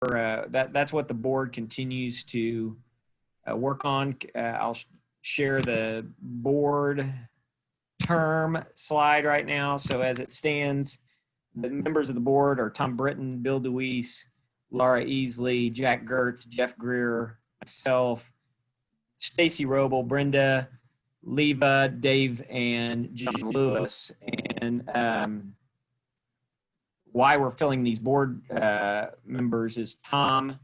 that's what the board continues to work on. I'll share the board term slide right now. So as it stands, the members of the board are Tom Britton, Bill DeWeese, Laura Easley, Jack Gertz, Jeff Greer, myself, Stacy Roble, Brenda, Leva, Dave, and John Lewis. And why we're filling these board members is Tom,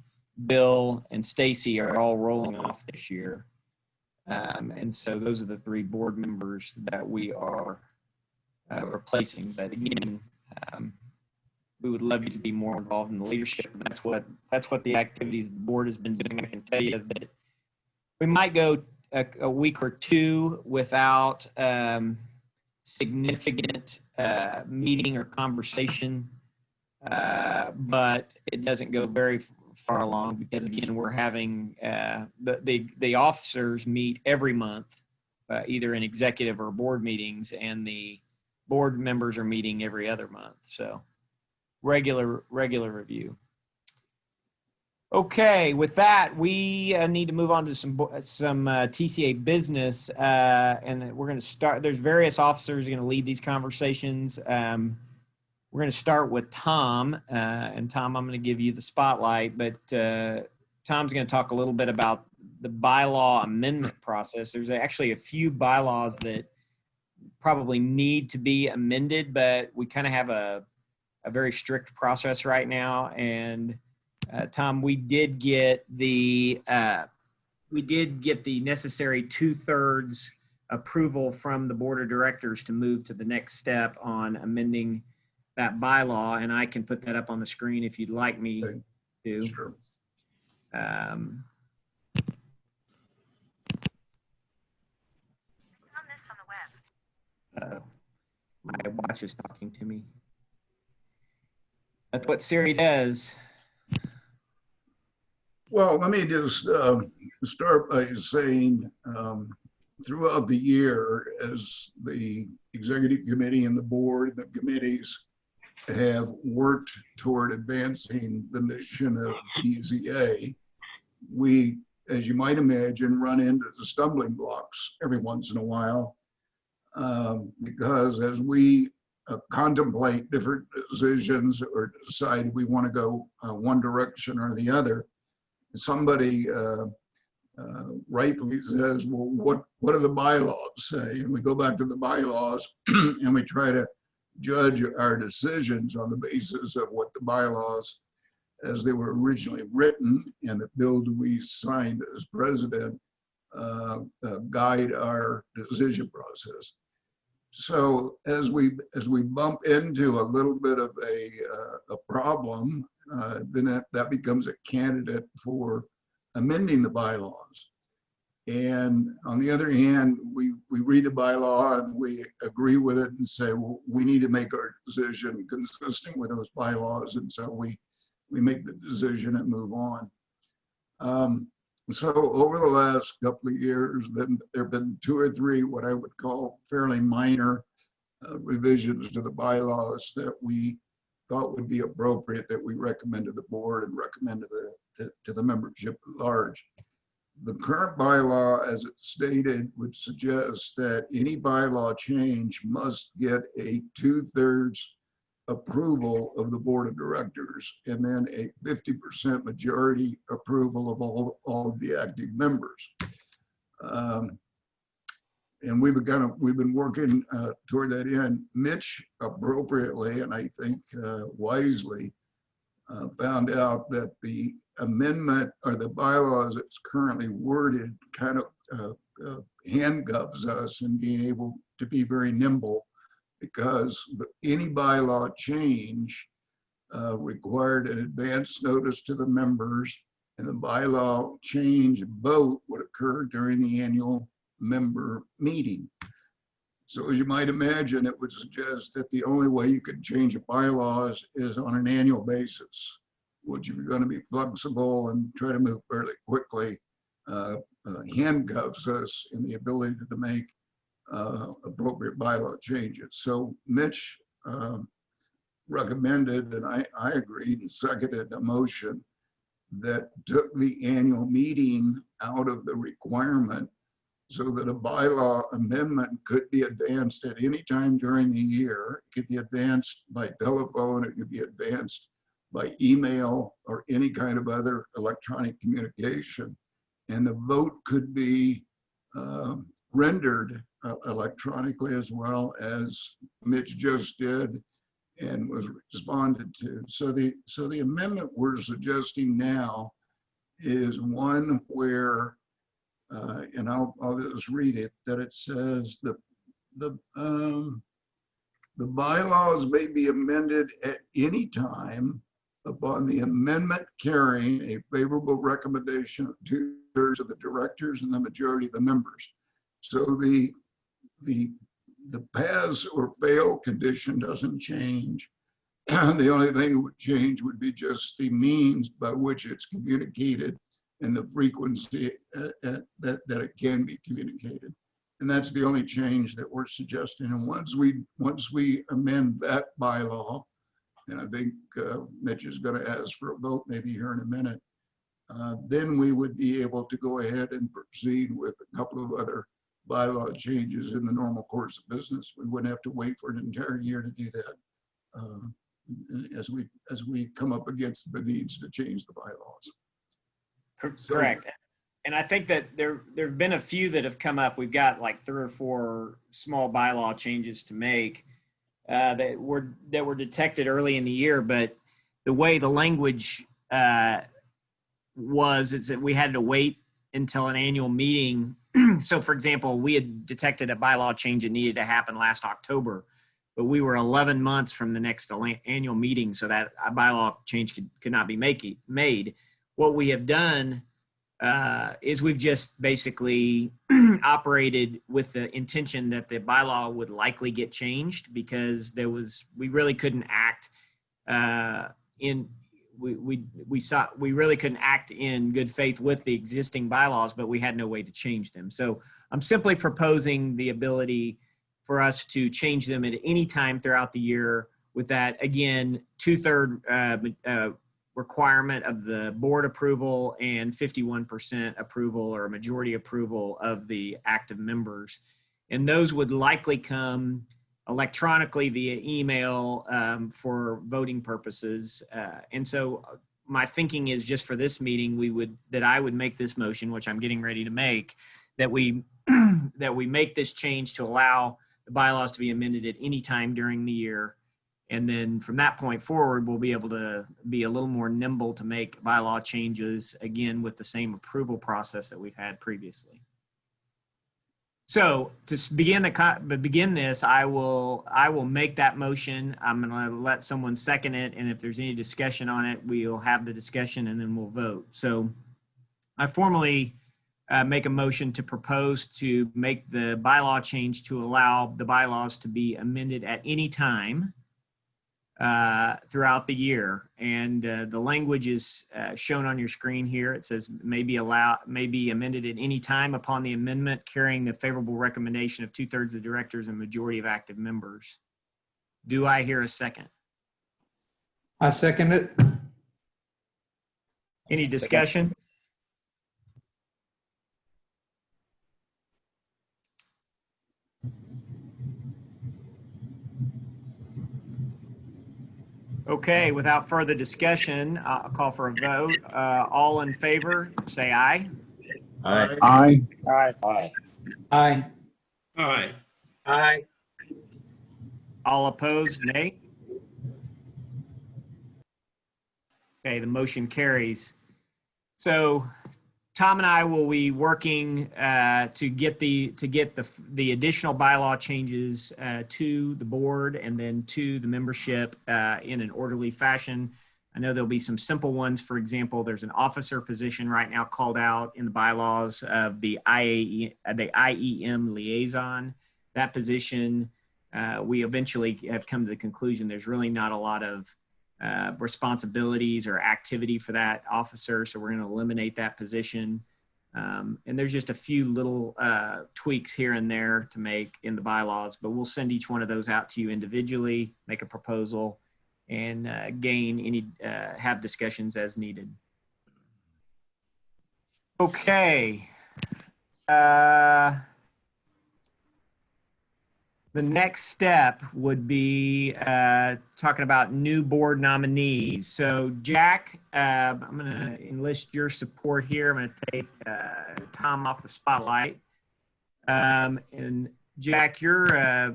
Bill, and Stacy are all rolling off this year. And so those are the three board members that we are replacing. But again, we would love you to be more involved in the leadership. And that's what the activities the board has been doing. I can tell you that we might go a week or two without significant meeting or conversation, but it doesn't go very far along because, again, we're having the officers meet every month, either in executive or board meetings, and the board members are meeting every other month. So regular review. Okay, with that, we need to move on to some TCA business, and we're going to start. There's various officers who are going to lead these conversations. We're going to start with Tom, and Tom, I'm going to give you the spotlight, but Tom's going to talk a little bit about the bylaw amendment process. There's actually a few bylaws that probably need to be amended, but we kind of have a very strict process right now. And Tom, we did get the necessary 2/3 approval from the board of directors to move to the next step on amending that bylaw, and I can put that up on the screen if you'd like me to. Sure. On this on the web. My watch is talking to me. That's what Siri does. Well, let me just start by saying throughout the year, as the executive committee and the board, the committees have worked toward advancing the mission of TCA, we, as you might imagine, run into the stumbling blocks every once in a while because as we contemplate different decisions or decide we want to go one direction or the other, somebody rightfully says, well, what do the bylaws say? And we go back to the bylaws and we try to judge our decisions on the basis of what the bylaws, as they were originally written and that Bill DeWeese signed as president, guide our decision process. So as we bump into a little bit of a problem, then that becomes a candidate for amending the bylaws. And on the other hand, we read the bylaw and we agree with it and say, well, we need to make our decision consistent with those bylaws. And so we make the decision and move on. So over the last couple of years, then there have been 2 or 3 what I would call fairly minor revisions to the bylaws that we thought would be appropriate, that we recommend to the board and recommend to the membership at large. The current bylaw, as it's stated, would suggest that any bylaw change must get a 2/3 approval of the board of directors and then a 50% majority approval of all of the active members. And we've been working toward that end. Mitch appropriately, and I think wisely, found out that the amendment or the bylaws that's currently worded kind of handcuffs us in being able to be very nimble, because any bylaw change required an advance notice to the members, and the bylaw change vote would occur during the annual member meeting. So as you might imagine, it would suggest that the only way you could change a bylaws is on an annual basis, which, if you're going to be flexible and try to move fairly quickly, handcuffs us in the ability to make appropriate bylaw changes. So Mitch recommended, and I agreed and seconded a motion that took the annual meeting out of the requirement so that a bylaw amendment could be advanced at any time during the year. It could be advanced by telephone, it could be advanced by email or any kind of other electronic communication. And the vote could be rendered electronically, as well as Mitch just did and was responded to. So the amendment we're suggesting now is one where, and I'll just read it, that it says the bylaws may be amended at any time upon the amendment carrying a favorable recommendation of 2/3 of the directors and the majority of the members. So the pass or fail condition doesn't change. The only thing that would change would be just the means by which it's communicated and the frequency that it can be communicated. And that's the only change that we're suggesting. And once we amend that bylaw, and I think Mitch is going to ask for a vote maybe here in a minute, then we would be able to go ahead and proceed with a couple of other bylaw changes in the normal course of business. We wouldn't have to wait for an entire year to do that as we come up against the needs to change the bylaws. Correct. And I think that there have been a few that have come up. We've got like 3 or 4 small bylaw changes to make that were detected early in the year. But the way the language is that we had to wait until an annual meeting. So, for example, we had detected a bylaw change that needed to happen last October, but we were 11 months from the next annual meeting, so that a bylaw change could not be made. What we have done is we've just basically operated with the intention that the bylaw would likely get changed, because we really couldn't act we really couldn't act in good faith with the existing bylaws, but we had no way to change them. So I'm simply proposing the ability for us to change them at any time throughout the year, with that, again, 2/3 requirement of the board approval and 51% approval or majority approval of the active members. And those would likely come electronically via email for voting purposes. And so my thinking is, just for this meeting, I would make this motion, which I'm getting ready to make, that we make this change to allow the bylaws to be amended at any time during the year. And then from that point forward, we'll be able to be a little more nimble to make bylaw changes, again, with the same approval process that we've had previously. So to begin this, I will make that motion. I'm going to let someone second it, and if there's any discussion on it, we'll have the discussion and then we'll vote. So I formally make a motion to propose to make the bylaw change to allow the bylaws to be amended at any time throughout the year. And the language is shown on your screen here. It says may be amended at any time upon the amendment carrying the favorable recommendation of 2/3 of the directors and majority of active members. Do I hear a second? I second it. Any discussion? Okay, without further discussion, I'll call for a vote. All in favor, say aye. Aye. Aye. Aye. Aye. Aye. Aye. All opposed, nay. Okay, the motion carries. So Tom and I will be working to get the additional bylaw changes to the board and then to the membership in an orderly fashion. I know there'll be some simple ones. For example, there's an officer position right now called out in the bylaws of the IEM liaison. That position, we eventually have come to the conclusion there's really not a lot of responsibilities or activity for that officer, so we're going to eliminate that position. And there's just a few little tweaks here and there to make in the bylaws, but we'll send each one of those out to you individually, make a proposal, and have discussions as needed. Okay. The next step would be talking about new board nominees. So, Jack, I'm going to enlist your support here. I'm going to take Tom off the spotlight. And Jack, I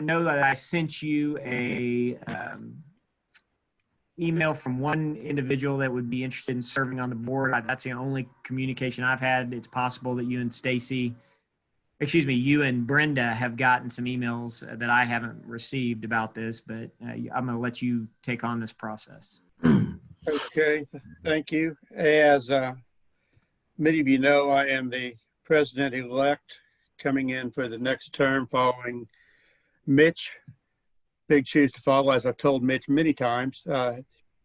know that I sent you a email from one individual that would be interested in serving on the board. That's the only communication I've had. It's possible that you and Brenda have gotten some emails that I haven't received about this, but I'm going to let you take on this process. Okay, thank you. As many of you know, I am the president-elect coming in for the next term following Mitch. Big shoes to follow, as I've told Mitch many times.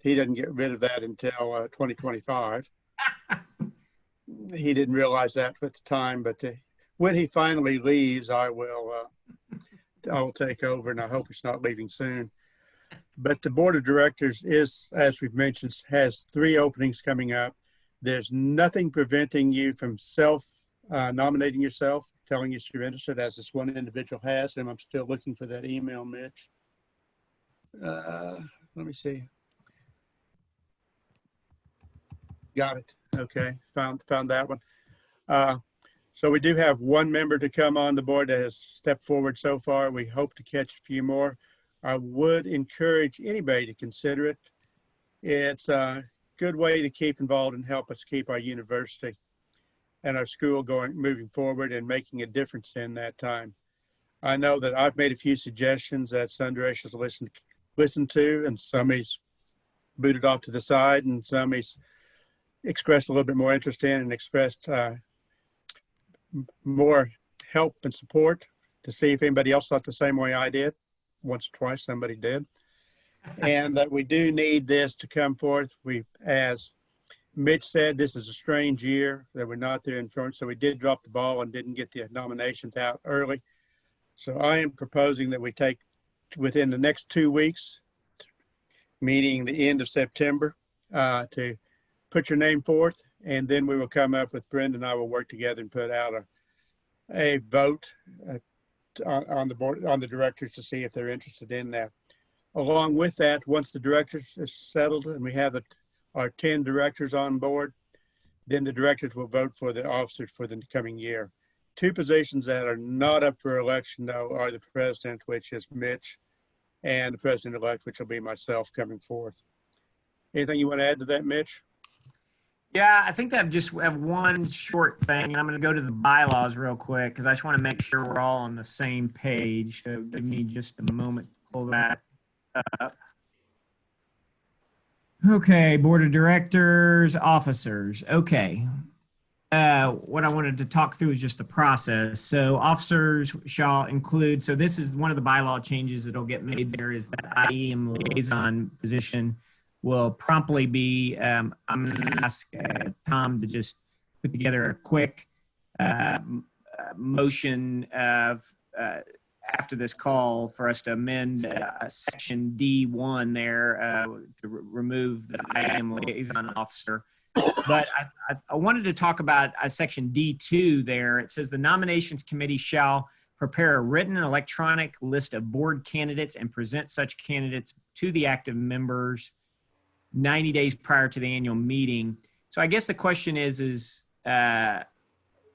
He doesn't get rid of that until 2025. He didn't realize that at the time, but when he finally leaves, I will take over, and I hope it's not leaving soon. But the board of directors is, as we've mentioned, has 3 openings coming up. There's nothing preventing you from nominating yourself, telling us you're interested, as this one individual has, and I'm still looking for that email, Mitch. Let me see. Got it. Okay, found that one. So we do have 1 member to come on the board that has stepped forward so far. We hope to catch a few more. I would encourage anybody to consider it. It's a good way to keep involved and help us keep our university and our school moving forward and making a difference in that time. I know that I've made a few suggestions that Sundresh has listened to, and some he's booted off to the side, and some he's expressed a little bit more interest in and expressed more help and support to see if anybody else thought the same way I did. Once or twice somebody did. And that we do need this to come forth. As Mitch said, this is a strange year that we're not there in front. So we did drop the ball and didn't get the nominations out early. So I am proposing that we take within the next 2 weeks, meaning the end of September, to put your name forth. And then we will come up with Brenda and I will work together and put out a vote on the board, on the directors, to see if they're interested in that. Along with that, once the directors are settled and we have our 10 directors on board, then the directors will vote for the officers for the coming year. 2 positions that are not up for election, though, are the president, which is Mitch, and the president-elect, which will be myself coming forth. Anything you want to add to that, Mitch? Yeah, I think that I just have one short thing, and I'm going to go to the bylaws real quick because I just want to make sure we're all on the same page. So give me just a moment to pull that up. Okay, board of directors, officers. Okay. What I wanted to talk through is just the process. So officers shall include, so this is one of the bylaw changes that'll get made there, is that IEM liaison position will promptly be, I'm going to ask Tom to just put together a quick motion of after this call for us to amend section D1 there to remove the IEM liaison officer. But I wanted to talk about section D2 there. It says the nominations committee shall prepare a written and electronic list of board candidates and present such candidates to the active members 90 days prior to the annual meeting. So I guess the question is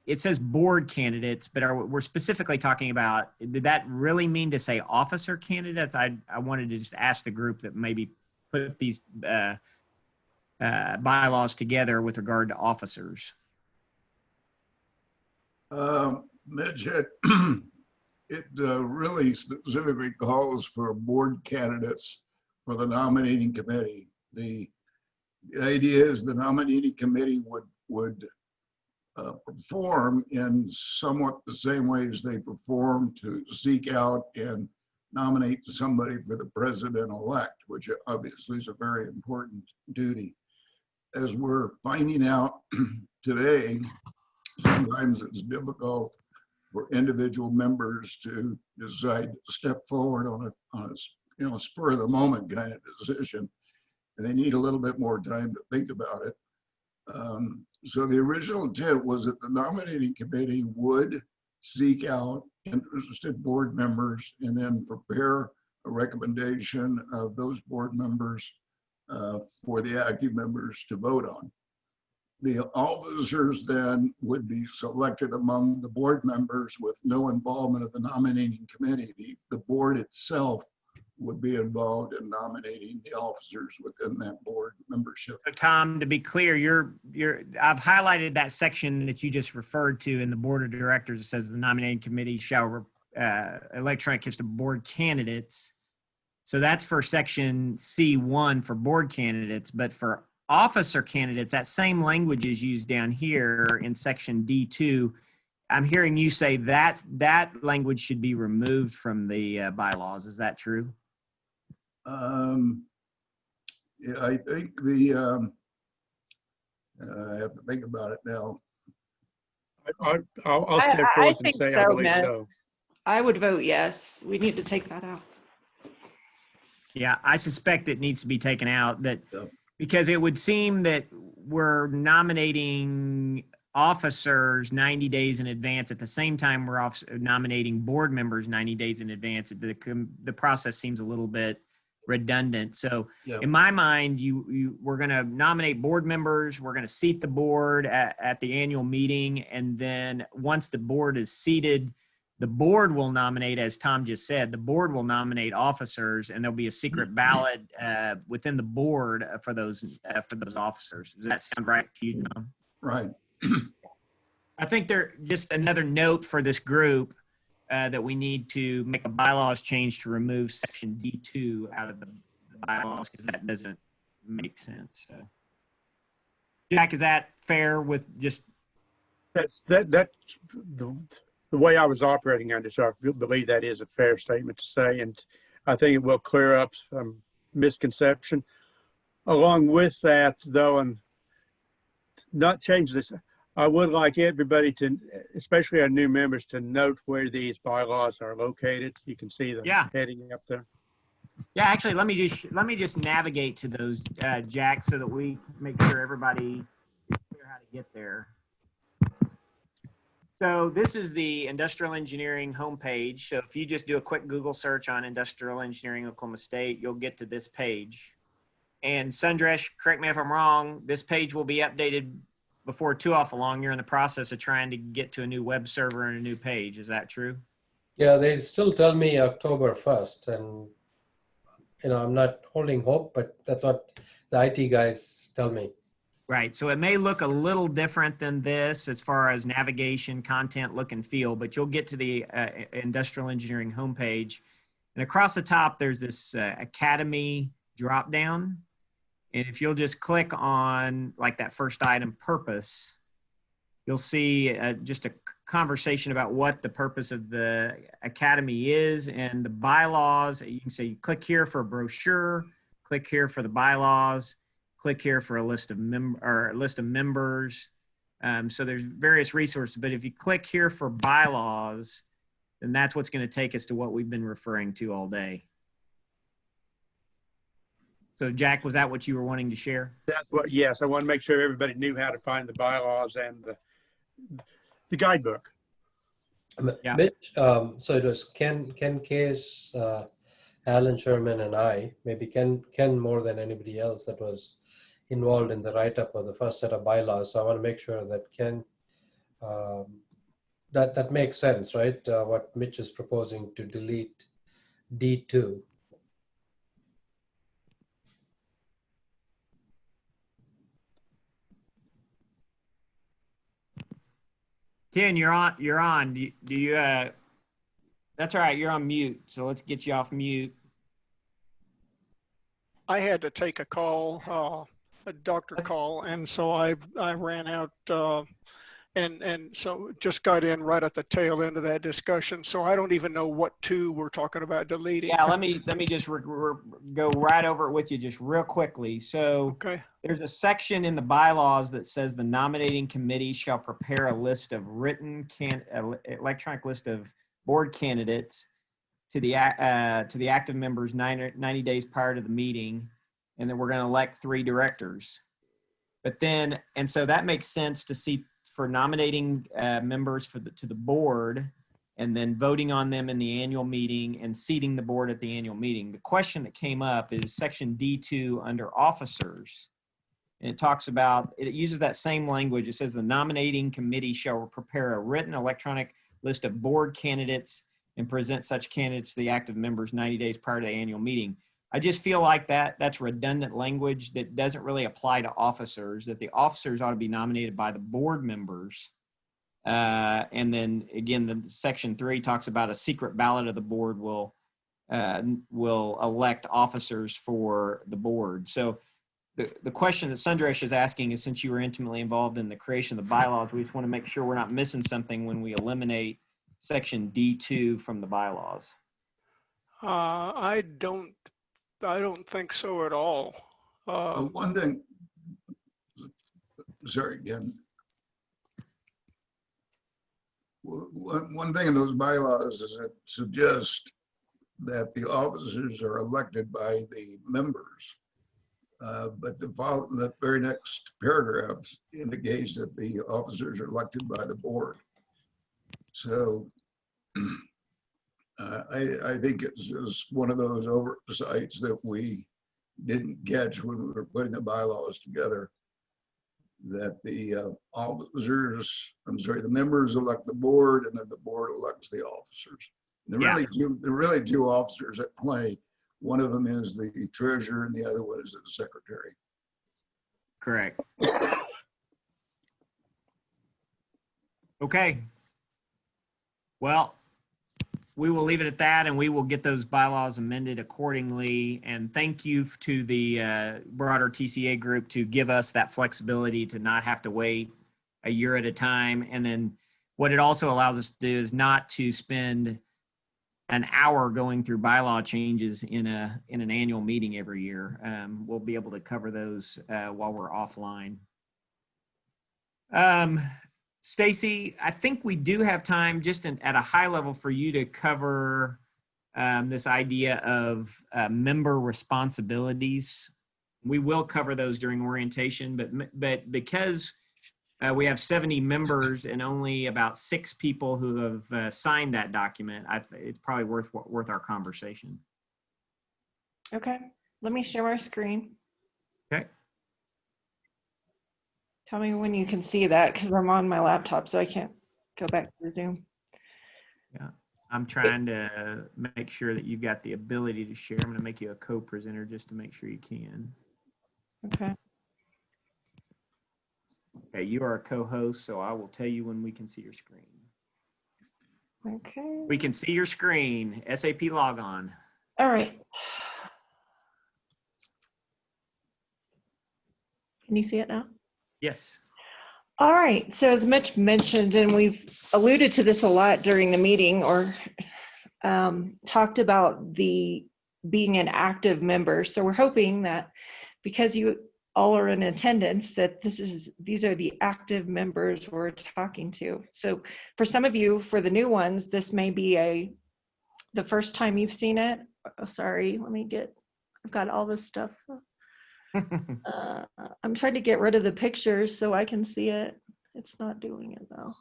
it says board candidates, but we're specifically talking about, did that really mean to say officer candidates? I wanted to just ask the group that maybe put these bylaws together with regard to officers. Mitch, it really specifically calls for board candidates for the nominating committee. The idea is the nominating committee would perform in somewhat the same ways they perform to seek out and nominate somebody for the president-elect, which obviously is a very important duty. As we're finding out today, sometimes it's difficult for individual members to decide to step forward on a spur of the moment kind of decision, and they need a little bit more time to think about it. So the original intent was that the nominating committee would seek out interested board members and then prepare a recommendation of those board members for the active members to vote on. The officers then would be selected among the board members with no involvement of the nominating committee. The board itself would be involved in nominating the officers within that board membership. So Tom, to be clear, I've highlighted that section that you just referred to in the board of directors. It says the nominating committee shall electronic list of board candidates. So that's for section C1 for board candidates, but for officer candidates, that same language is used down here in section D2. I'm hearing you say that language should be removed from the bylaws. Is that true? Yeah, I think I have to think about it now. I'll step I forth and think say I so, believe Matt. so. I would vote yes. We need to take that out. Yeah, I suspect it needs to be taken out Yep. because it would seem that we're nominating officers 90 days in advance. At the same time, we're nominating board members 90 days in advance. The process seems a little bit redundant. So Yep. in my mind, we're going to nominate board members. We're going to seat the board at the annual meeting. And then once the board is seated, the board will nominate, as Tom just said, the board will nominate officers, and there'll be a secret ballot within the board for those officers. Does that sound right to you, Tom? Right. I think just another note for this group that we need to make a bylaws change to remove section D2 out of the bylaws because that doesn't make sense. So. Jack, is that fair with just? That's the way I was operating under, so I believe that is a fair statement to say, and I think it will clear up some misconception. Along with that, though, and not change this, I would like everybody to, especially our new members, to note where these bylaws are located. You can see the heading up there. Yeah, actually, let me just navigate to those, Jack, so that we make sure everybody is clear how to get there. So this is the industrial engineering homepage. So if you just do a quick Google search on industrial engineering Oklahoma State, you'll get to this page. And Sundresh, correct me if I'm wrong, this page will be updated before too awful long. You're in the process of trying to get to a new web server and a new page. Is that true? Yeah, they still tell me October 1st, and I'm not holding hope, but that's what the IT guys tell me. Right. So it may look a little different than this as far as navigation, content, look and feel, but you'll get to the industrial engineering homepage. And across the top, there's this Academy dropdown. And if you'll just click on like that first item, purpose, you'll see just a conversation about what the purpose of the Academy is and the bylaws. You can say, click here for a brochure, click here for the bylaws, click here for a list of members. So there's various resources, but if you click here for bylaws, then that's what's going to take us to what we've been referring to all day. So Jack, was that what you were wanting to share? That's what, yes, I want to make sure everybody knew how to find the bylaws and the guidebook. Yeah. Mitch, so it was Ken Case, Alan Sherman, and I, maybe Ken more than anybody else that was involved in the write-up of the first set of bylaws. So I want to make sure that Ken, that makes sense, right? What Mitch is proposing to delete D2. Ken, you're on. Do you that's all right. You're on mute. So let's get you off mute. I had to take a call, a doctor call, and so I ran out and so just got in right at the tail end of that discussion. So I don't even know what two we're talking about deleting. Yeah, let me just go right over it with you just real quickly. So Okay. There's a section in the bylaws that says the nominating committee shall prepare a list of electronic list of board candidates to the active members 90 days prior to the meeting, and then we're going to elect 3 directors. But then, and so that makes sense to see for nominating members to the board and then voting on them in the annual meeting and seating the board at the annual meeting. The question that came up is section D2 under officers. And it talks about, it uses that same language. It says the nominating committee shall prepare a written electronic list of board candidates and present such candidates to the active members 90 days prior to the annual meeting. I just feel like that's redundant language that doesn't really apply to officers, that the officers ought to be nominated by the board members. And then again, the section 3 talks about a secret ballot of the board will elect officers for the board. So the question that Sundaresh is asking is, since you were intimately involved in the creation of the bylaws, we just want to make sure we're not missing something when we eliminate section D2 from the bylaws. I don't think so at all. One thing, sorry again. One thing in those bylaws is it suggests that the officers are elected by the members. But the very next paragraph indicates that the officers are elected by the board. So I think it's just one of those oversights that we didn't catch when we were putting the bylaws together, that the the members elect the board and then the board elects the officers. There are really two officers at play. One of them is the treasurer and the other one is the secretary. Correct. Okay. Well, we will leave it at that, and we will get those bylaws amended accordingly. And thank you to the broader TCA group to give us that flexibility to not have to wait a year at a time. And then what it also allows us to do is not to spend an hour going through bylaw changes in an annual meeting every year. We'll be able to cover those while we're offline. Stacy, I think we do have time just at a high level for you to cover this idea of member responsibilities. We will cover those during orientation, but because we have 70 members and only about 6 people who have signed that document, it's probably worth our conversation. Okay, let me share my screen. Okay. Tell me when you can see that, because I'm on my laptop, so I can't go back to the Zoom. Yeah, I'm trying to make sure that you've got the ability to share. I'm going to make you a co-presenter just to make sure you can. Okay. Okay, you are a co-host, so I will tell you when we can see your screen. Okay. We can see your screen. SAP log on. All right. Can you see it now? Yes. All right. So as Mitch mentioned, and we've alluded to this a lot during the meeting, or talked about being an active member. So we're hoping that because you all are in attendance, that these are the active members we're talking to. So for some of you, for the new ones, this may be the first time you've seen it. Oh, sorry, I've got all this stuff. I'm trying to get rid of the pictures so I can see it. It's not doing it though.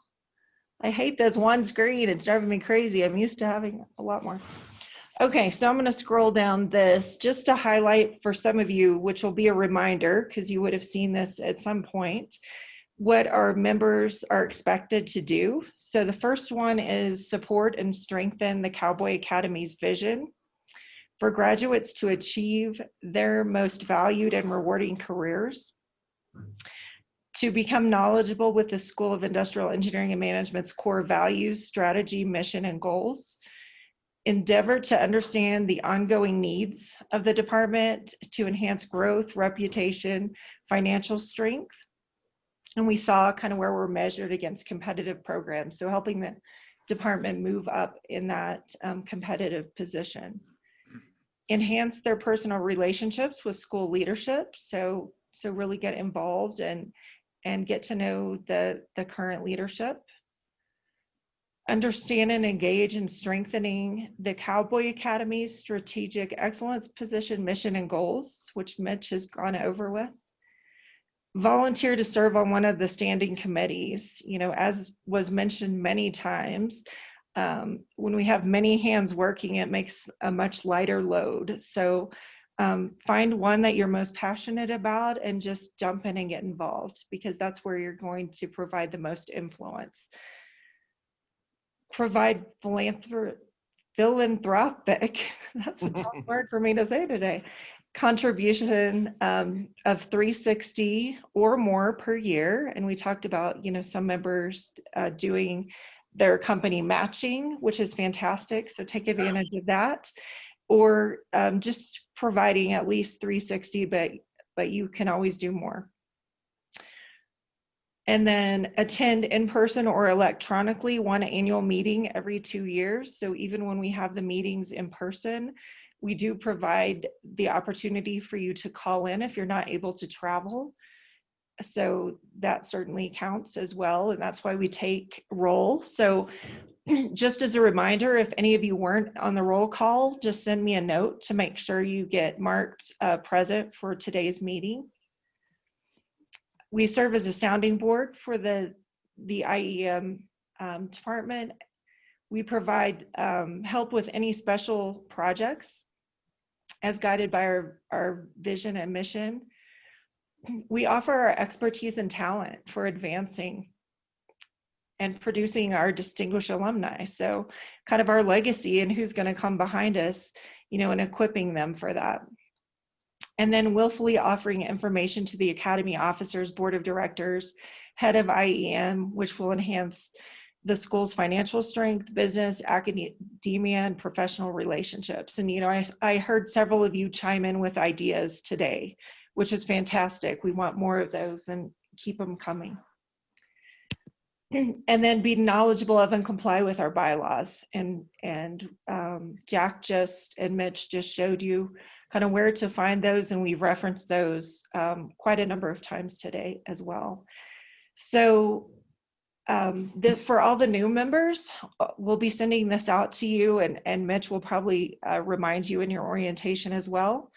I hate this one screen. It's driving me crazy. I'm used to having a lot more. Okay, so I'm going to scroll down this just to highlight for some of you, which will be a reminder because you would have seen this at some point, what our members are expected to do. So the first one is support and strengthen the Cowboy Academy's vision for graduates to achieve their most valued and rewarding careers, to become knowledgeable with the School of Industrial Engineering and Management's core values, strategy, mission, and goals, endeavor to understand the ongoing needs of the department to enhance growth, reputation, financial strength. And we saw kind of where we're measured against competitive programs. So helping the department move up in that competitive position. Enhance their personal relationships with school leadership. So really get involved and get to know the current leadership. Understand and engage in strengthening the Cowboy Academy's strategic excellence position, mission, and goals, which Mitch has gone over with. volunteer to serve on one of the standing committees. You know, as was mentioned many times, when we have many hands working, it makes a much lighter load. So find one that you're most passionate about and just jump in and get involved, because that's where you're going to provide the most influence. Provide philanthropic, that's a tough word for me to say today, contribution of 360 or more per year. And we talked about, you know, some members doing their company matching, which is fantastic. So take advantage of that, or just providing at least 360, but you can always do more. And then attend in person or electronically one annual meeting every 2 years. So even when we have the meetings in person, we do provide the opportunity for you to call in if you're not able to travel. So that certainly counts as well. And that's why we take roll. So just as a reminder, if any of you weren't on the roll call, just send me a note to make sure you get marked present for today's meeting. We serve as a sounding board for the IEM department. We provide help with any special projects as guided by our vision and mission. We offer our expertise and talent for advancing and producing our distinguished alumni. So kind of our legacy and who's going to come behind us, you know, and equipping them for that. And then willfully offering information to the Academy officers, board of directors, head of IEM, which will enhance the school's financial strength, business, academia, and professional relationships. And, you know, I heard several of you chime in with ideas today, which is fantastic. We want more of those and keep them coming. And then be knowledgeable of and comply with our bylaws. And Jack and Mitch just showed you kind of where to find those, and we've referenced those quite a number of times today as well. So for all the new members, we'll be sending this out to you, and Mitch will probably remind you in your orientation as well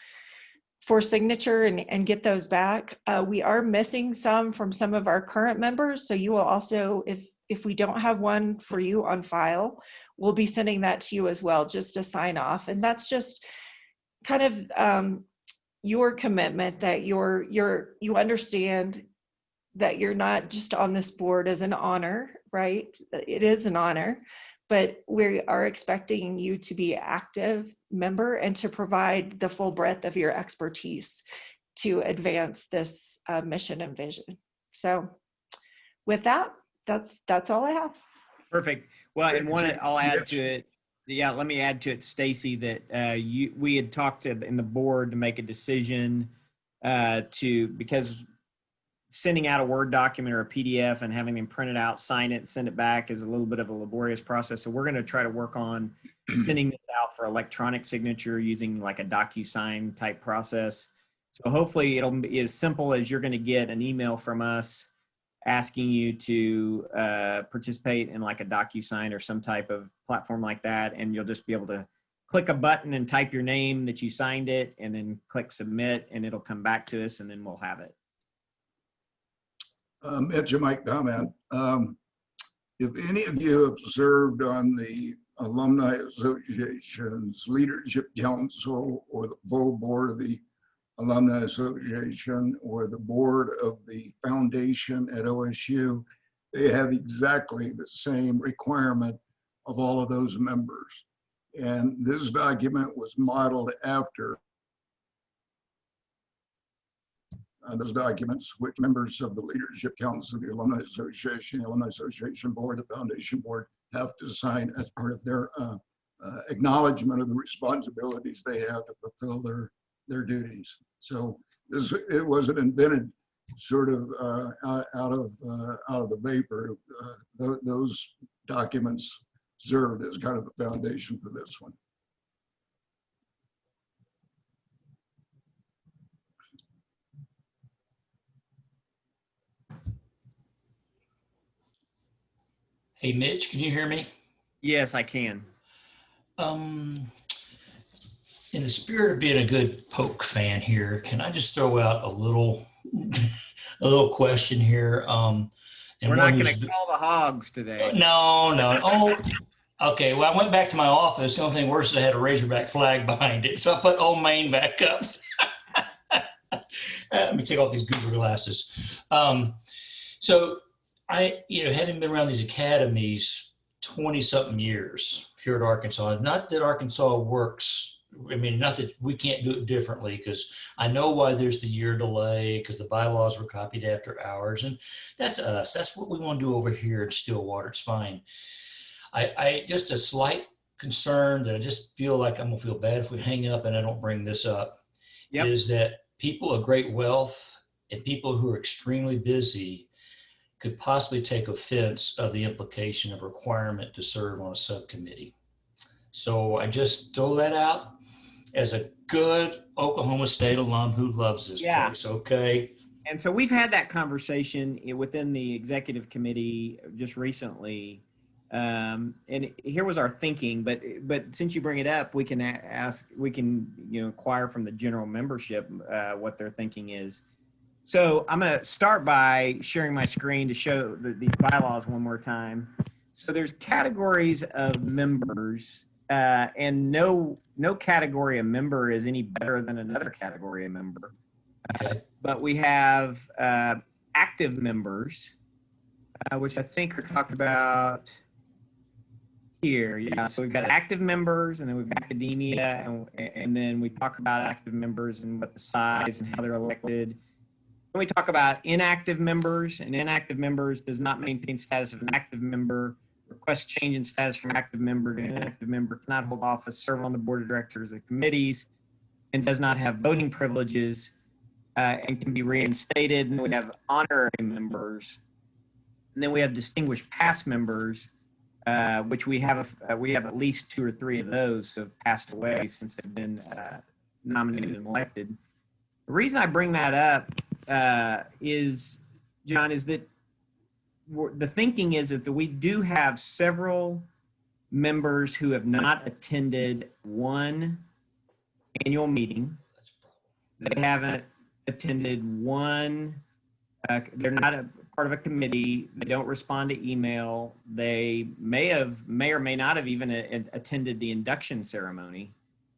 for signature and get those back. We are missing some from some of our current members, so you will also, if we don't have one for you on file, we'll be sending that to you as well, just to sign off. And that's just kind of your commitment that you understand that you're not just on this board as an honor, right? It is an honor, but we are expecting you to be an active member and to provide the full breadth of your expertise to advance this mission and vision. So with that, that's all I have. Perfect. Well, and I'll add to it. Yeah, let me add to it, Stacy, that we had talked in the board to make a decision because sending out a Word document or a PDF and having them print it out, sign it, and send it back is a little bit of a laborious process. So we're going to try to work on sending this out for electronic signature using like a DocuSign type process. So hopefully it'll be as simple as you're going to get an email from us asking you to participate in like a DocuSign or some type of platform like that. And you'll just be able to click a button and type your name that you signed it and then click submit, and it'll come back to us, and then we'll have it. Mitch, I might comment. If any of you have served on the Alumni Association's Leadership Council or the full board of the Alumni Association or the board of the foundation at OSU, they have exactly the same requirement of all of those members. And this document was modeled after those documents, which members of the Leadership Council, the Alumni Association Board, the Foundation Board have to sign as part of their acknowledgement of the responsibilities they have to fulfill their duties. So it wasn't invented sort of out of the vapor. Those documents served as kind of the foundation for this one. Hey, Mitch, can you hear me? Yes, I can. In the spirit of being a good Polk fan here, can I just throw out a little little question here. And We're one not going who's to call the hogs today. no. Oh, okay. Well, I went back to my office. The only thing worse is I had a Razorback flag behind it, so I put Old Main back up. Let me take off these Google glasses. So having been around these academies 20 something years here at Arkansas, not that Arkansas works. I mean, not that we can't do it differently, because I know why there's the year delay, because the bylaws were copied after hours, and that's us. That's what we want to do over here in Stillwater. It's fine. I just a slight concern that I just feel like I'm gonna feel bad if we hang up and I don't bring this up. Yep. Is that people of great wealth and people who are extremely busy could possibly take offense of the implication of requirement to serve on a subcommittee. So I just throw that out as a good Oklahoma State alum who loves this place, okay? And so we've had that conversation within the executive committee just recently. And here was our thinking, but since you bring it up, we can inquire from the general membership what their thinking is. So I'm going to start by sharing my screen to show these bylaws one more time. So there's categories of members, and no category of member is any better than another category of member. Okay. But we have active members, which I think are talked about here. Yeah, so we've got active members, and then we've got academia, and then we talk about active members and what the size and how they're elected. Then we talk about inactive members, and inactive members does not maintain status of an active member, request change in status from active member to inactive member, cannot hold office, serve on the board of directors of committees, and does not have voting privileges, and can be reinstated. And then we have honorary members, and then we have distinguished past members, which we have at least 2 or 3 of those who have passed away since they've been nominated and elected. The reason I bring that up is, John, is that the thinking is that we do have several members who have not attended one annual meeting. They haven't attended one, they're not a part of a committee. They don't respond to email. They may or may not have even attended the induction ceremony.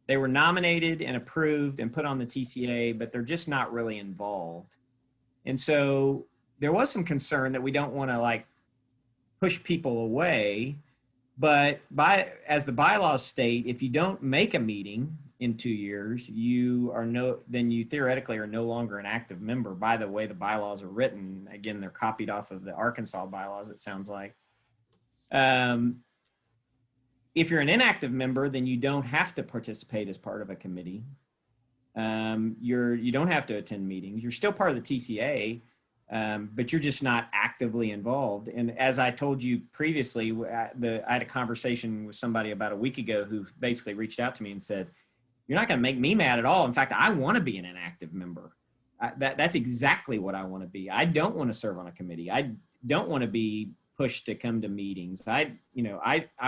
They were nominated and approved and put on the TCA, but they're just not really involved. And so there was some concern that we don't want to push people away, but as the bylaws state, if you don't make a meeting in 2 years, then you theoretically are no longer an active member by the way the bylaws are written. Again, they're copied off of the Arkansas bylaws, it sounds like. If you're an inactive member, then you don't have to participate as part of a committee. You don't have to attend meetings. You're still part of the TCA, but you're just not actively involved. And as I told you previously, I had a conversation with somebody about a week ago who basically reached out to me and said, "You're not going to make me mad at all. In fact, I want to be an inactive member. That's exactly what I want to be. I don't want to serve on a committee. I don't want to be pushed to come to meetings. I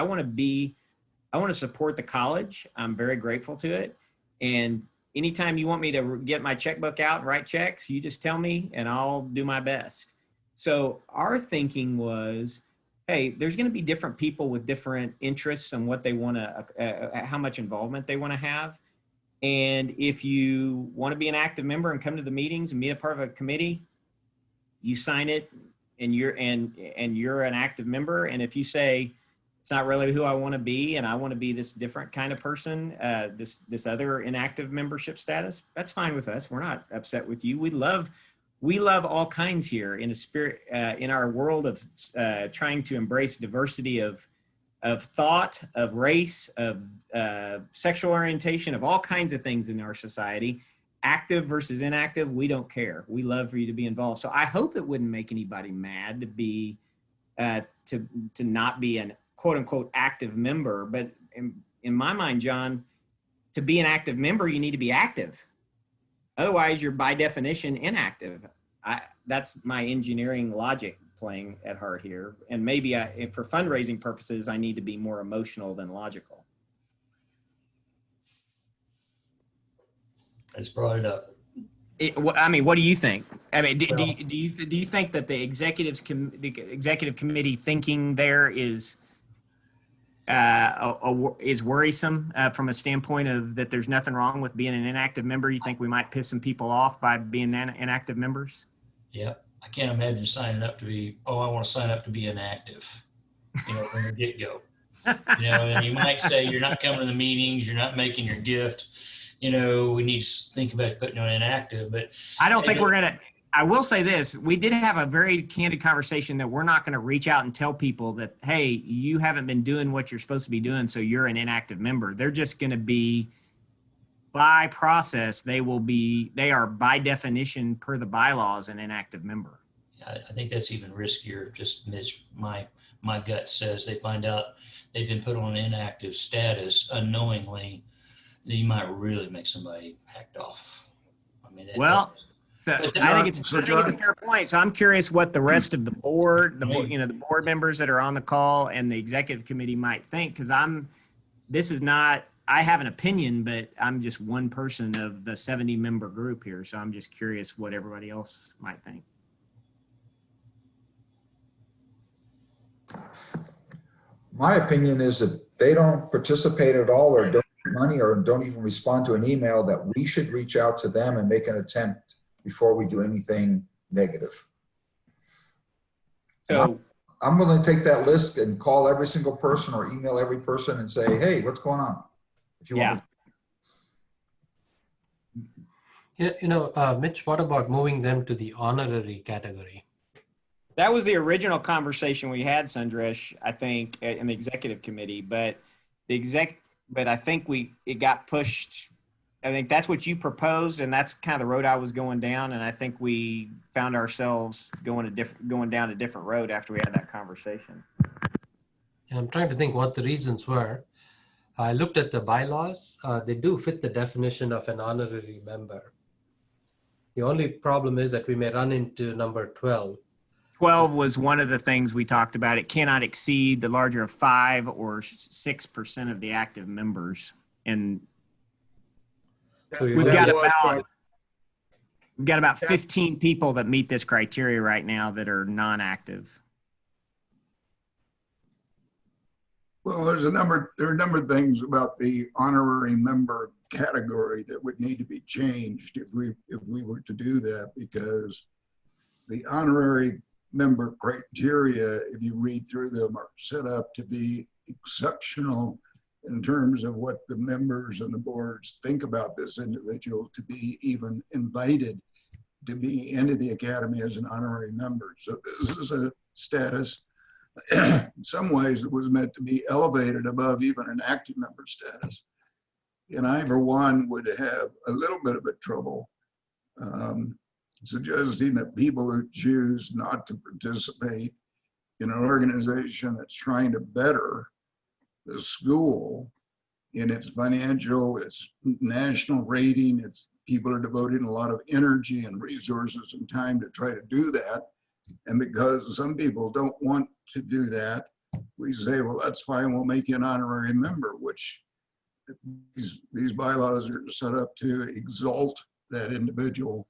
want to support the college. I'm very grateful to it. And anytime you want me to get my checkbook out and write checks, you just tell me and I'll do my best." So our thinking was, hey, there's going to be different people with different interests and what they want to, how much involvement they want to have. And if you want to be an active member and come to the meetings and be a part of a committee, you sign it and you're an active member. And if you say, it's not really who I want to be, and I want to be this different kind of person, this other inactive membership status, that's fine with us. We're not upset with you. We love all kinds here in a spirit, in our world of trying to embrace diversity of thought, of race, of sexual orientation, of all kinds of things in our society. Active versus inactive, we don't care. We love for you to be involved. So I hope it wouldn't make anybody mad to be to not be an quote unquote active member. But in my mind, John, to be an active member, you need to be active. Otherwise, you're by definition inactive. That's my engineering logic playing at heart here. And maybe for fundraising purposes, I need to be more emotional than logical. I just brought it up. I mean, what do you think? I mean, do, Well, do you think that the the executive committee thinking there is is worrisome from a standpoint of that there's nothing wrong with being an inactive member? You think we might piss some people off by being inactive members? Yeah, I can't imagine signing up to be, oh, I want to sign up to be inactive, from the get-go. And you might say you're not coming to the meetings, you're not making your gift. We need to think about putting on inactive, but I don't think we're going to. I will say this. We did have a very candid conversation that we're not going to reach out and tell people that, hey, you haven't been doing what you're supposed to be doing, so you're an inactive member. They're just going to be, by process, they are by definition per the bylaws an inactive member. I think that's even riskier. Just my gut says they find out they've been put on inactive status unknowingly, then you might really make somebody hacked off. I mean, so I think it's a fair point. So I'm curious what the rest of the board, the board members that are on the call and the executive committee might think, because I have an opinion, but I'm just one person of the 70 member group here. So I'm just curious what everybody else might think. My opinion is if they don't participate at all or don't give money or don't even respond to an email, that we should reach out to them and make an attempt before we do anything negative. So I'm willing to take that list and call every single person or email every person and say, hey, what's going on? If you want Yeah, Mitch, what about moving them to the honorary category? that was the original conversation we had, Sundresh, I think, in the executive committee, but I think it got pushed. I think that's what you proposed, and that's kind of the road I was going down. And I think we found ourselves going down a different road after we had that conversation. And I'm trying to think what the reasons were. I looked at the bylaws. They do fit the definition of an honorary member. The only problem is that we may run into number 12. 12 was one of the things we talked about. It cannot exceed the larger of 5 or 6% of the active members. And So we've got about 15 people that meet this criteria right now that are non-active. Well, there are a number of things about the honorary member category that would need to be changed if we were to do that, because the honorary member criteria, if you read through them, are set up to be exceptional in terms of what the members and the boards think about this individual to be even invited to be into the academy as an honorary member. So this is a status in some ways it was meant to be elevated above even an active member status. And I, for one, would have a little bit of a trouble suggesting that people who choose not to participate in an organization that's trying to better the school in its financial, its national rating, its people are devoting a lot of energy and resources and time to try to do that. And because some people don't want to do that, we say, well, that's fine, we'll make you an honorary member, which these bylaws are set up to exalt that individual,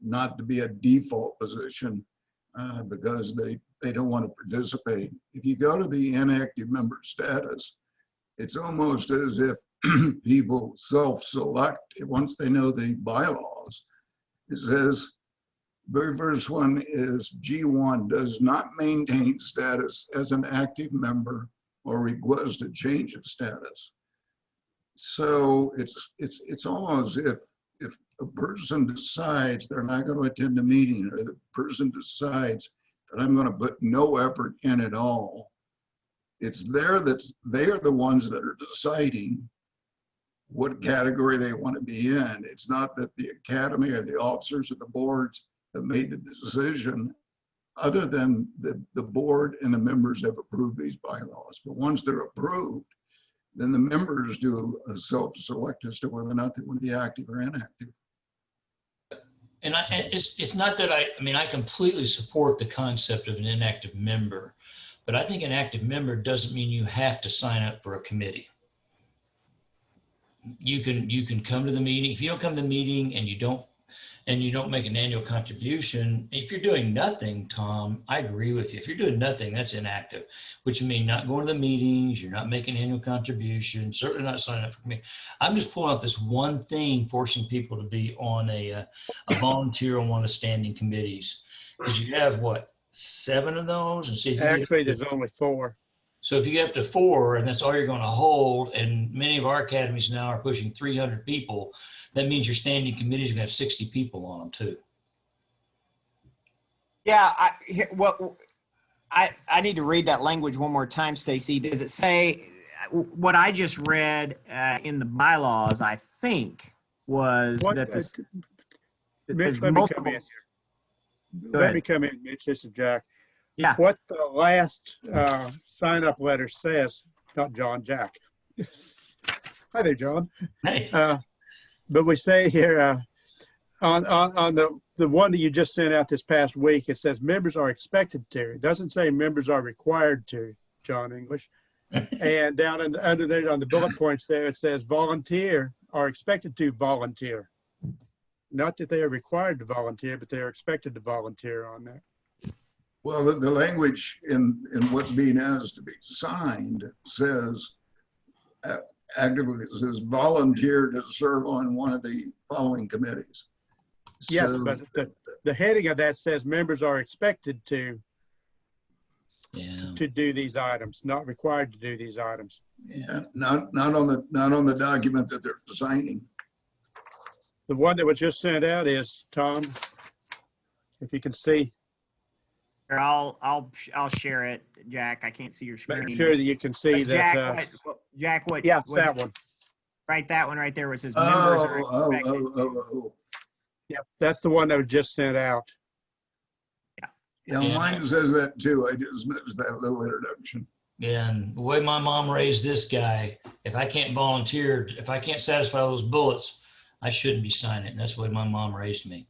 not to be a default position because they don't want to participate. If you go to the inactive member status, it's almost as if people self-select once they know the bylaws. It says, very first one is G1 does not maintain status as an active member or request a change of status. So it's almost if a person decides they're not going to attend a meeting, or the person decides that I'm going to put no effort in at all, it's they're the ones that are deciding what category they want to be in. It's not that the academy or the officers of the boards have made the decision, other than the board and the members have approved these bylaws. But once they're approved, then the members do a self-select as to whether or not they want to be active or inactive. And it's not that I completely support the concept of an inactive member, but I think an active member doesn't mean you have to sign up for a committee. You can come to the meeting. If you don't come to the meeting and you don't and you don't make an annual contribution, if you're doing nothing, Tom, I agree with you. If you're doing nothing, that's inactive, which means not going to the meetings, you're not making annual contributions, certainly not signing up for me. I'm just pulling out this one thing, forcing people to be on a volunteer on one of the standing committees. Because you have what, 7 of those? And see if you Actually, get there's only 4. so if you get up to 4 and that's all you're going to hold, and many of our academies now are pushing 300 people, that means your standing committees are going to have 60 people on them too. Yeah, I need to read that language one more time, Stacy. Does it say what I just read in the bylaws? I think was What, that this that Mitch, there's let me come multiple. in here. Go Let ahead. me come in, Mitch. This is Jack. Yeah. What the last sign-up letter says, not John, Jack. Hi there, John. Hey. But we say here on the one that you just sent out this past week, it says members are expected to. It doesn't say members are required to, John English. And down under there on the bullet points there, it says volunteer are expected to volunteer. Not that they are required to volunteer, but they are expected to volunteer on that. Well, the language in what's being asked to be signed says, actively, it says volunteer to serve on one of the following committees. Yes, So- but the heading of that says members are expected to do these items, not required to do these items. Not on the document that they're signing. The one that was just sent out is, Tom, if you can see, Or I'll share it, Jack. I can't see your screen. make sure that you can see But that. Jack, what? Yeah, it's that one. Right, that one right there where it says members are expected. Yep, that's the one that was just sent out. Yeah, mine says that too. I just missed that little introduction. And the way my mom raised this guy, if I can't volunteer, if I can't satisfy those bullets, I shouldn't be signing it. And that's the way my mom raised me.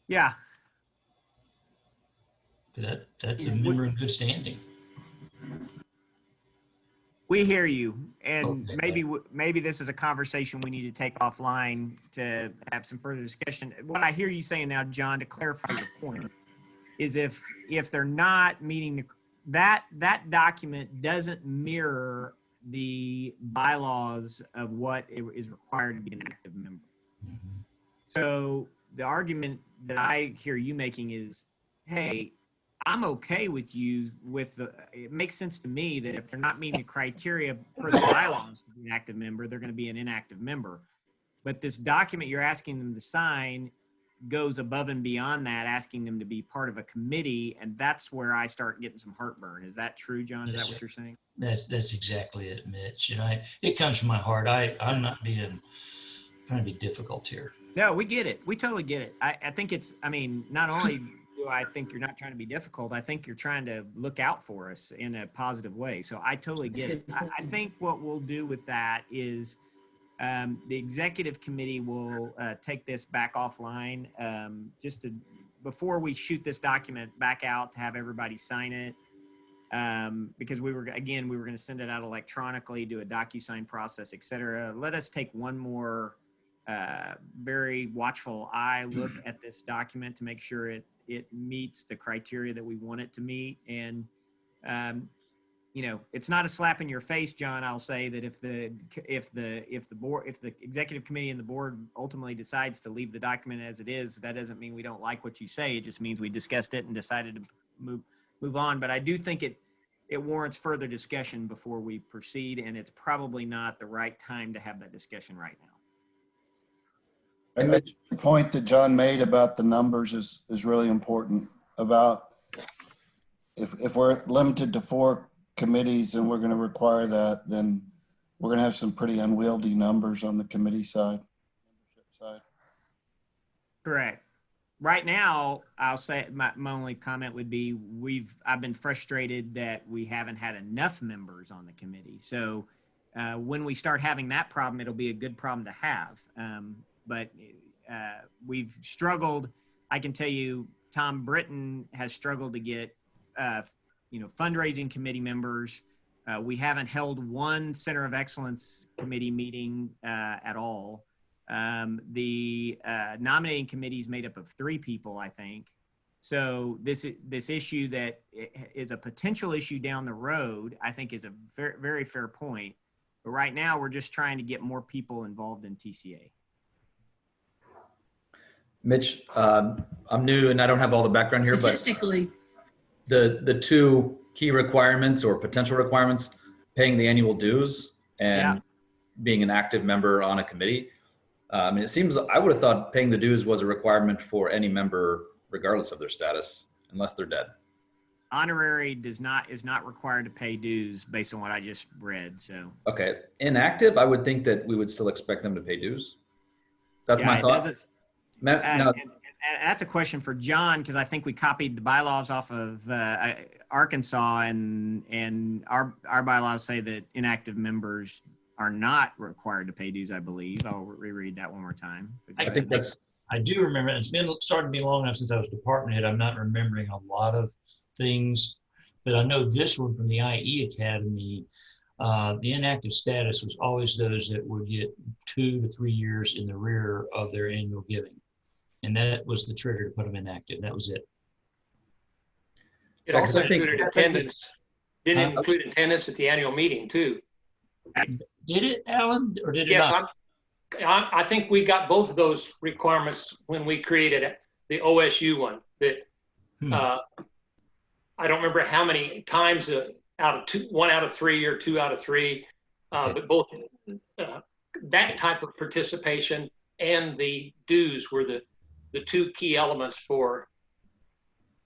Yeah. That's a member in good standing. We hear you, and Okay. maybe this is a conversation we need to take offline to have some further discussion. What I hear you saying now, John, to clarify your point, is if they're not meeting that document doesn't mirror the bylaws of what is required to be an active member. Mhm. So the argument that I hear you making is, hey, I'm okay with you it makes sense to me that if they're not meeting the criteria per the bylaws to be an active member, they're going to be an inactive member. But this document you're asking them to sign goes above and beyond that, asking them to be part of a committee. And that's where I start getting some heartburn. Is that true, John? Is that what you're saying? That's exactly it, Mitch. And it comes from my heart. I'm not trying to be difficult here. No, we get it. We totally get it. I think not only do I think you're not trying to be difficult, I think you're trying to look out for us in a positive way. So I totally get it. I think what we'll do with that is the executive committee will take this back offline before we shoot this document back out to have everybody sign it. Because we were going to send it out electronically, do a DocuSign process, et cetera. Let us take one more very watchful eye look at this document to make sure it meets the criteria that we want it to meet. And it's not a slap in your face, John. I'll say that if the executive committee and the board ultimately decides to leave the document as it is, that doesn't mean we don't like what you say. It just means we discussed it and decided to move on. But I do think it warrants further discussion before we proceed, and it's probably not the right time to have that discussion right now. And the point that John made about the numbers is really important. About if we're limited to 4 committees and we're going to require that, then we're going to have some pretty unwieldy numbers on the committee side. Correct. Right now, I'll say my only comment would be I've been frustrated that we haven't had enough members on the committee. So when we start having that problem, it'll be a good problem to have. But we've struggled. I can tell you, Tom Britton has struggled to get, fundraising committee members. We haven't held one Center of Excellence committee meeting at all. The nominating committee is made up of 3 people, I think. So this issue that is a potential issue down the road, I think is a very, very fair point. But right now, we're just trying to get more people involved in TCA. Mitch, I'm new and I don't have all the background here, but Statistically, the 2 key requirements or potential requirements, paying the annual dues and being an active member on a committee. I mean, it seems, I would have thought paying the dues was a requirement for any member, regardless of their status, unless they're dead. Honorary is not required to pay dues based on what I just read. So Okay, inactive, I would think that we would still expect them to pay dues. That's my thought. And that's a question for John, because I think we copied the bylaws off of Arkansas, and our bylaws say that inactive members are not required to pay dues, I believe. I'll reread that one more time. I think that's, I do remember, it's been starting to be long enough since I was department head. I'm not remembering a lot of things, but I know this one from the IE Academy, the inactive status was always those that would get 2 to 3 years in the rear of their annual giving. And that was the trigger to put them inactive. That was it. It also included attendance. Didn't include attendance at the annual meeting too. Did it, Alan, or did it Yes, not? I think we got both of those requirements when we created the OSU one. That I don't remember how many times out of 2, 1 out of 3 or 2 out of 3, but both that type of participation and the dues were the 2 key elements for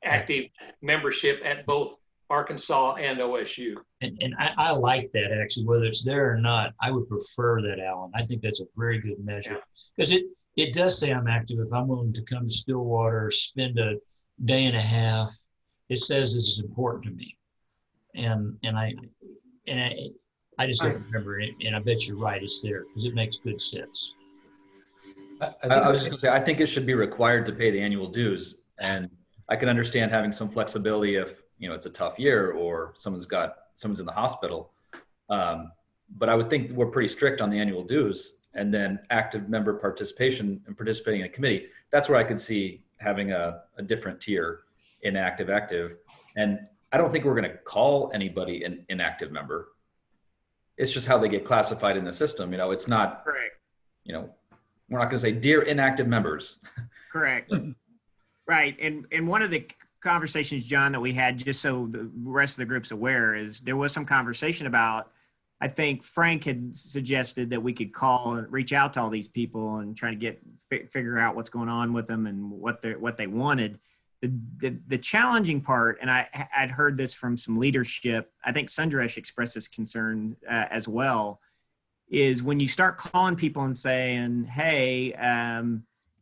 active membership at both Arkansas and OSU. And I like that, actually, whether it's there or not. I would prefer that, Alan. I think that's a very good measure, because it does say I'm active. If I'm willing to come to Stillwater, spend a day and a half, it says this is important to me. And I just don't remember it, and I bet you're right, it's there, because it makes good sense. I was just gonna say, I think it should be required to pay the annual dues. And I can understand having some flexibility if, you know, it's a tough year or someone's in the hospital. But I would think we're pretty strict on the annual dues, and then active member participation and participating in a committee. That's where I could see having a different tier, inactive, active. And I don't think we're going to call anybody an inactive member. It's just how they get classified in the system. You know, it's not, correct. You know, we're not going to say, dear inactive members. Correct. Right. And one of the conversations, John, that we had, just so the rest of the group's aware, is there was some conversation about, I think Frank had suggested that we could call and reach out to all these people and try to figure out what's going on with them and what they wanted. The challenging part, and I'd heard this from some leadership, I think Sundaresh expressed this concern as well, is when you start calling people and saying, hey,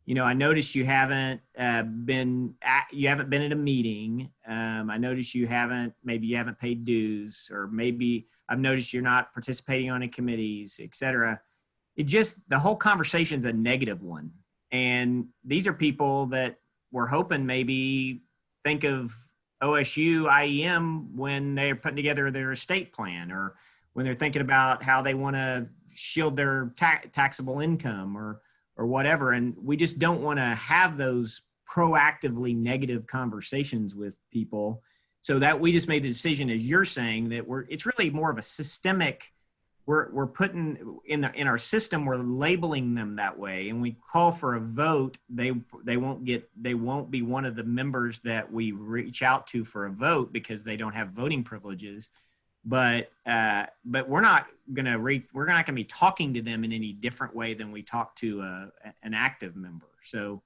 you know, I noticed you haven't been at a meeting. I noticed maybe you haven't paid dues, or maybe I've noticed you're not participating on any committees, et cetera. The whole conversation's a negative one. And these are people that we're hoping maybe think of OSU IEM when they're putting together their estate plan, or when they're thinking about how they want to shield their taxable income or whatever. And we just don't want to have those proactively negative conversations with people. So that we just made the decision, as you're saying, that it's really more of a systemic, we're putting in our system, we're labeling them that way. And we call for a vote, they won't be one of the members that we reach out to for a vote because they don't have voting privileges. But we're not going to be talking to them in any different way than we talk to an active member. So,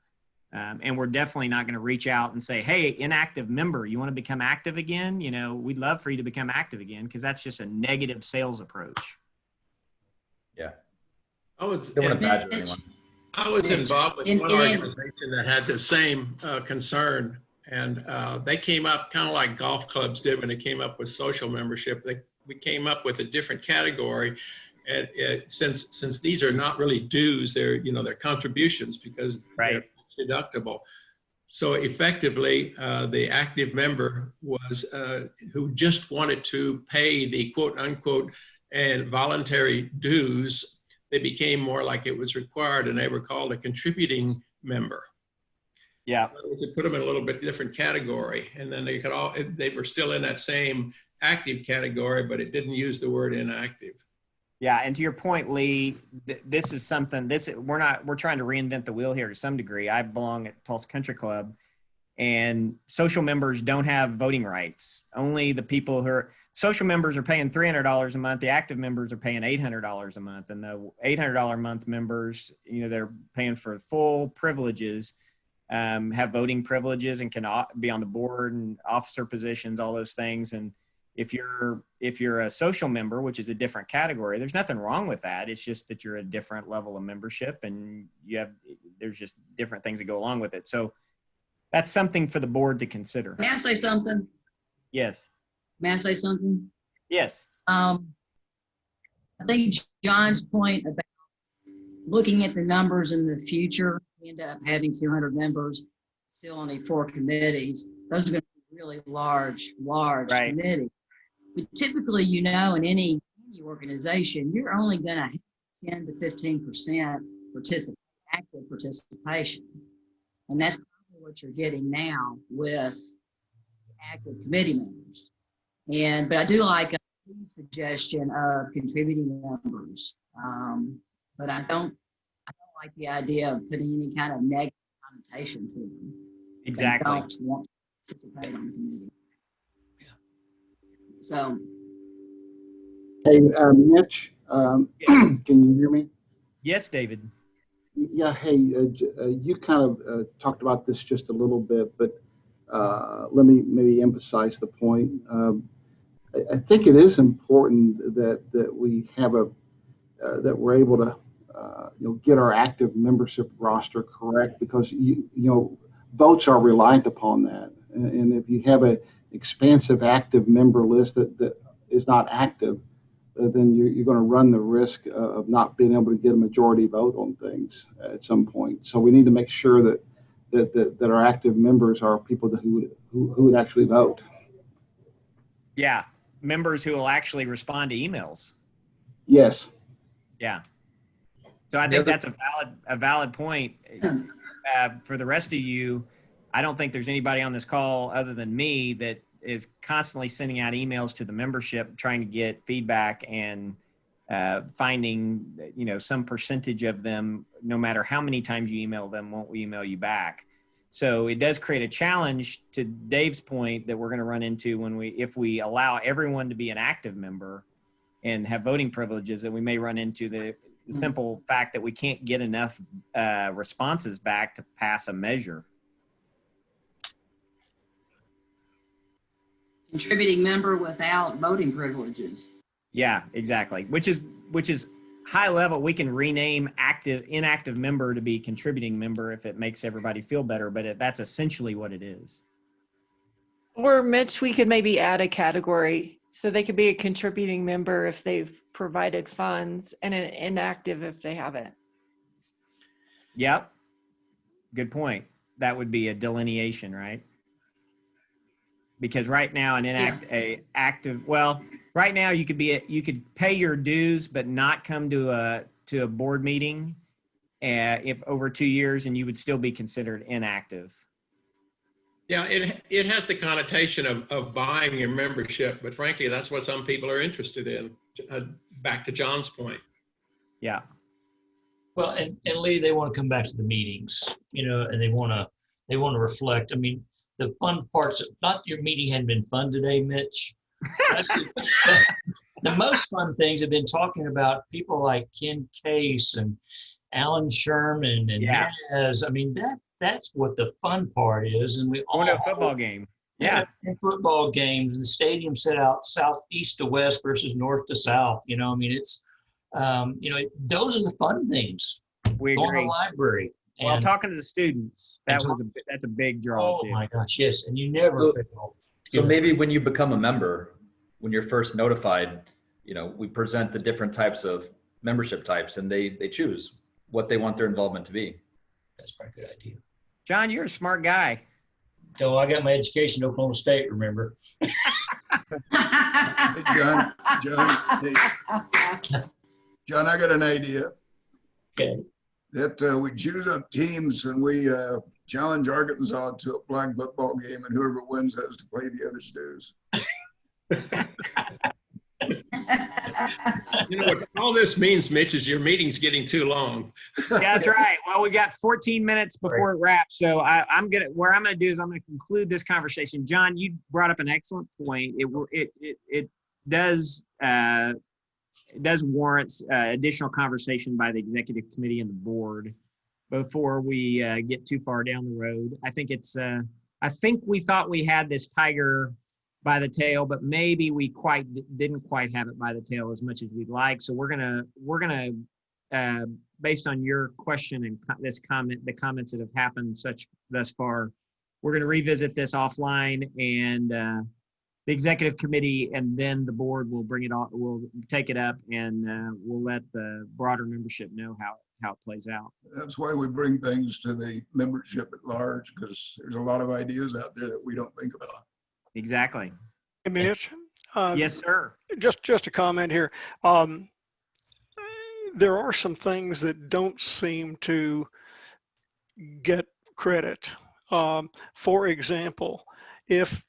and we're definitely not going to reach out and say, hey, inactive member, you want to become active again? You know, we'd love for you to become active again, because that's just a negative sales approach. Yeah. I was involved with one organization that had the same concern. And they came up kind of like golf clubs did when they came up with social membership. We came up with a different category. And since these are not really dues, they're contributions, because they're deductible. So effectively, the active member was who just wanted to pay the quote unquote and voluntary dues they became more like it was required, and they were called a contributing member. Yeah. To put them in a little bit different category, and then they were still in that same active category, but it didn't use the word inactive. Yeah, and to your point, Lee, this is something. We're trying to reinvent the wheel here to some degree. I belong at Tulsa Country Club, and social members don't have voting rights. Only the people who are social members are paying $300 a month. The active members are paying $800 a month, and the $800 a month members, they're paying for full privileges, have voting privileges, and can be on the board and officer positions, all those things. And if you're a social member, which is a different category, there's nothing wrong with that. It's just that you're a different level of membership, and there's just different things that go along with it. So that's something for the board to consider. May I say something? Yes. May I say something? Yes. I think John's point about looking at the numbers in the future, we end up having 200 members, still only 4 committees. Those are going to be really large Right. committees. But typically, in any organization, you're only going to have 10 to 15% active participation. And that's probably what you're getting now with active committee members. But I do like a suggestion of contributing members. But I don't like the idea of putting any kind of negative connotation to them. Exactly. They don't want to participate on the committee. So. Hey, Mitch, Yes. can you hear me? Yes, David. Yeah, hey, you kind of talked about this just a little bit, but let me maybe emphasize the point. I think it is important that we have that we're able to get our active membership roster correct, because votes are reliant upon that, and if you have an expansive active member list that is not active, then you're going to run the risk of not being able to get a majority vote on things at some point. So we need to make sure that our active members are people who would actually vote. Yeah, members who will actually respond to emails. Yes. Yeah. So I think that's a valid point. For the rest of you, I don't think there's anybody on this call other than me that is constantly sending out emails to the membership, trying to get feedback and finding, some percentage of them, no matter how many times you email them, won't email you back. So it does create a challenge, to Dave's point, that we're going to run into if we allow everyone to be an active member and have voting privileges, that we may run into the simple fact that we can't get enough responses back to pass a measure. Contributing member without voting privileges. Yeah, exactly. Which is high level. We can rename inactive member to be contributing member if it makes everybody feel better, but that's essentially what it is. Or Mitch, we could maybe add a category so they could be a contributing member if they've provided funds, and an inactive if they haven't. Yep. Good point. That would be a delineation, right? Because right now right now you could pay your dues but not come to a board meeting if over 2 years, and you would still be considered inactive. Yeah, it has the connotation of buying your membership, but frankly, that's what some people are interested in. Back to John's point. Yeah. Well, and Lee, they want to come back to the meetings, and they want to reflect. I mean, the fun parts, not your meeting hadn't been fun today, Mitch. The most fun things have been talking about people like Ken Case and Alan Sherman and Naz. I mean, that's what the fun part is. And we all going to a football game. Yeah. And football games, the stadium set out southeast to west versus north to south. I mean, it's, those are the fun things. We Going agree. to the library. Well, talking to the students, that's a big draw too. Oh my gosh, yes. And you never fail. So maybe when you become a member, when you're first notified, we present the different types of membership types, and they choose what they want their involvement to be. That's probably a good idea. John, you're a smart guy. So I got my education at Oklahoma State, remember? John, hey, John, I got an idea Okay. that we choose up teams and we challenge Arkansas to a flag football game, and whoever wins has to play the other stews. You know what all this means, Mitch, is your meeting's getting too long. That's right. Well, we got 14 minutes before it wraps. So I'm gonna do is I'm gonna conclude this conversation. John, you brought up an excellent point. It does warrant additional conversation by the executive committee and the board before we get too far down the road. I think I think we thought we had this tiger by the tail, but maybe we didn't quite have it by the tail as much as we'd like. So we're gonna based on your question and the comments that have happened thus far, we're gonna revisit this offline, and the executive committee and then the board will we'll take it up, and we'll let the broader membership know how it plays out. That's why we bring things to the membership at large, because there's a lot of ideas out there that we don't think about. Exactly. Hey, Mitch? Yes, sir. Just a comment here. There are some things that don't seem to get credit. For example,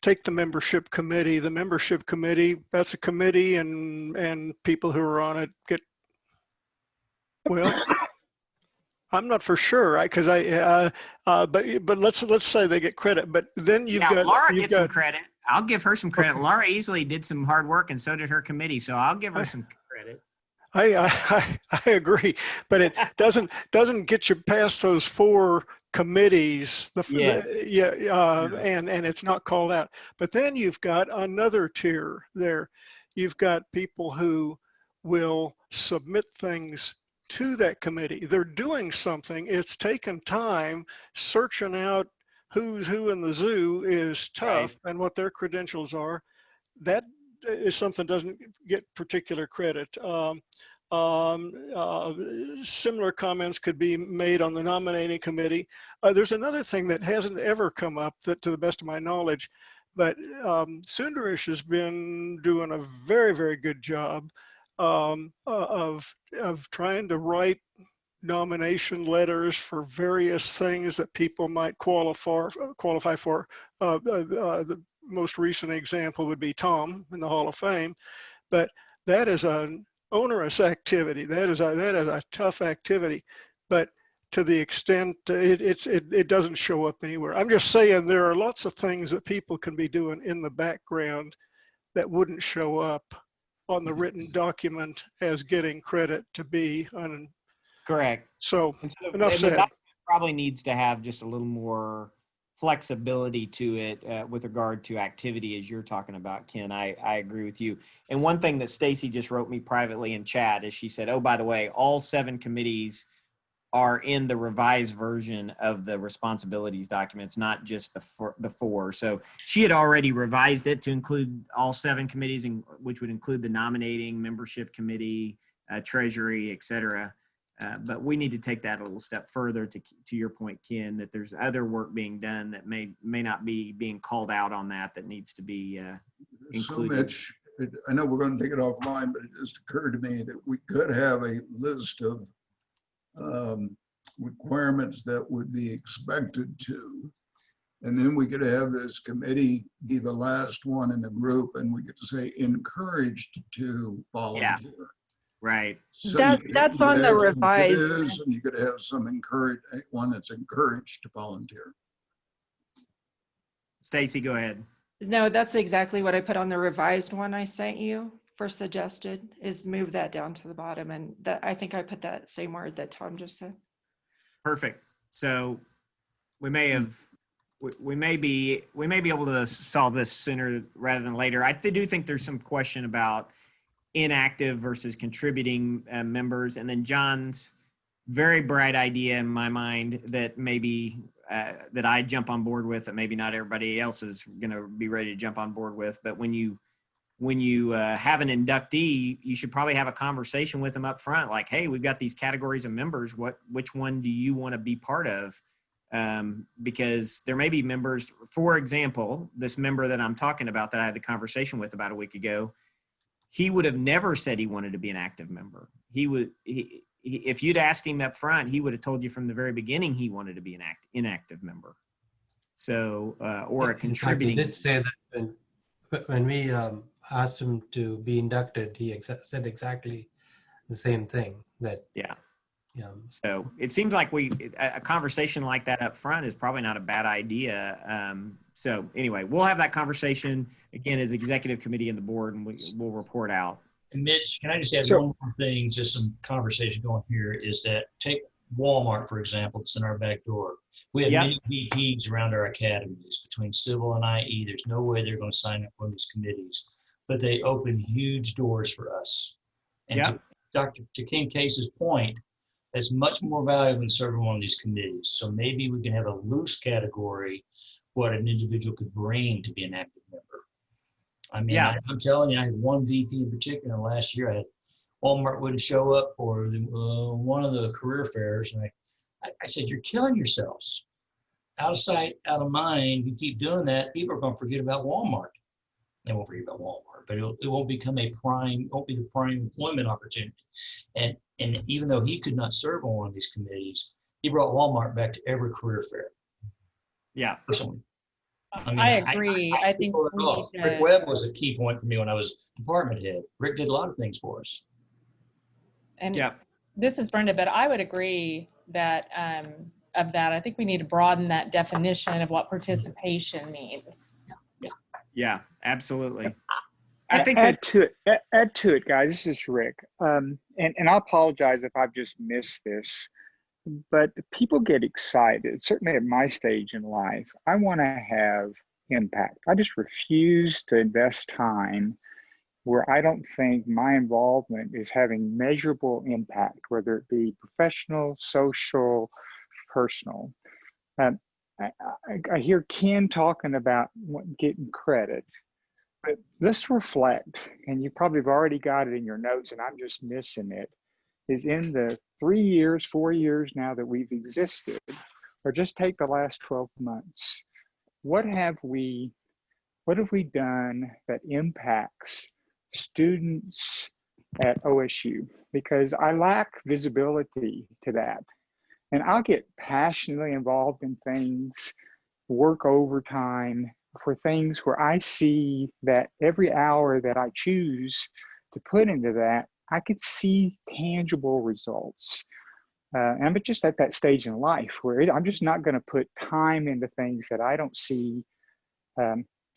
take the membership committee. The membership committee, that's a committee, and people who are on it get, well, I'm not for sure, right? Because but let's say they get credit. But then you've got Laura gets some credit. I'll give her some credit. Okay. Laura easily did some hard work, and so did her committee. So I'll give her some credit. I agree, but it doesn't get you past those 4 committees. Yes. And it's not called out. But then you've got another tier there. You've got people who will submit things to that committee. They're doing something. It's taken time. Searching out who's who in the zoo is tough, right, and what their credentials are. That is something that doesn't get particular credit. Similar comments could be made on the nominating committee. There's another thing that hasn't ever come up, that, to the best of my knowledge, but Sundarish has been doing a very, very good job of trying to write nomination letters for various things that people might qualify for. The most recent example would be Tom in the Hall of Fame, but that is an onerous activity. That is a tough activity, but to the extent it doesn't show up anywhere. I'm just saying there are lots of things that people can be doing in the background that wouldn't show up on the written document as getting credit to be on. Correct. So enough said. The document probably needs to have just a little more flexibility to it with regard to activity, as you're talking about, Ken. I agree with you. And one thing that Stacy just wrote me privately in chat is she said, oh, by the way, all 7 committees are in the revised version of the responsibilities documents, not just the 4. So she had already revised it to include all 7 committees, which would include the nominating, membership committee, treasury, et cetera. But we need to take that a little step further to your point, Ken, that there's other work being done that may not be being called out on that needs to be included. So Mitch, I know we're going to take it offline, but it just occurred to me that we could have a list of requirements that would be expected to, and then we could have this committee be the last one in the group, and we get to say encouraged to volunteer. Yeah. Right. So that's on the revised. And you could have one that's encouraged to volunteer. Stacy, go ahead. No, that's exactly what I put on the revised one I sent you for suggested, is move that down to the bottom. And that, I think I put that same word that Tom just said. Perfect. So we may be able to solve this sooner rather than later. I do think there's some question about inactive versus contributing members, and then John's very bright idea in my mind that maybe that I jump on board with, that maybe not everybody else is going to be ready to jump on board with. But when you have an inductee, you should probably have a conversation with them up front, like, hey, we've got these categories of members. Which one do you want to be part of? Because there may be members, for example, this member that I'm talking about that I had the conversation with about a week ago, he would have never said he wanted to be an active member. If you'd asked him up front, he would have told you from the very beginning he wanted to be an inactive member. So, or a contributing. He did say that when we asked him to be inducted, he said exactly the same thing. That yeah. Yeah. So it seems like a conversation like that up front is probably not a bad idea. So anyway, we'll have that conversation again as executive committee and the board, and we'll report out. And Mitch, can I just add one more thing, just some conversation going here, is that take Walmart, for example, it's in our back door. We have many VPs around our academies between civil and IE. There's no way they're going to sign up for these committees, but they open huge doors for us. And to King Case's point, that's much more valuable than serving on one of these committees. So maybe we can have a loose category, what an individual could bring to be an active member. I mean, I'm telling you, I had one VP in particular last year. I had Walmart wouldn't show up for one of the career fairs. And I said, you're killing yourselves. Out of sight, out of mind. You keep doing that, people are going to forget about Walmart. They won't forget about Walmart, but it won't become won't be the prime employment opportunity. And even though he could not serve on one of these committees, he brought Walmart back to every career fair. Yeah. Personally. I agree. I think we need to... Rick Webb was a key point for me when I was department head. Rick did a lot of things for us. And this is Brenda, but I would agree that I think we need to broaden that definition of what participation means. Yeah, absolutely. I think add to it, guys. This is Rick, and I apologize if I've just missed this, but people get excited. Certainly at my stage in life, I want to have impact. I just refuse to invest time where I don't think my involvement is having measurable impact, whether it be professional, social, personal. I hear Ken talking about getting credit. But let's reflect, and you probably have already got it in your notes, and I'm just missing it, is in the 4 years now that we've existed, or just take the last 12 months, what have we done that impacts students at OSU? Because I lack visibility to that. And I'll get passionately involved in things, work overtime, for things where I see that every hour that I choose to put into that, I could see tangible results. And I'm just at that stage in life where I'm just not going to put time into things that I don't see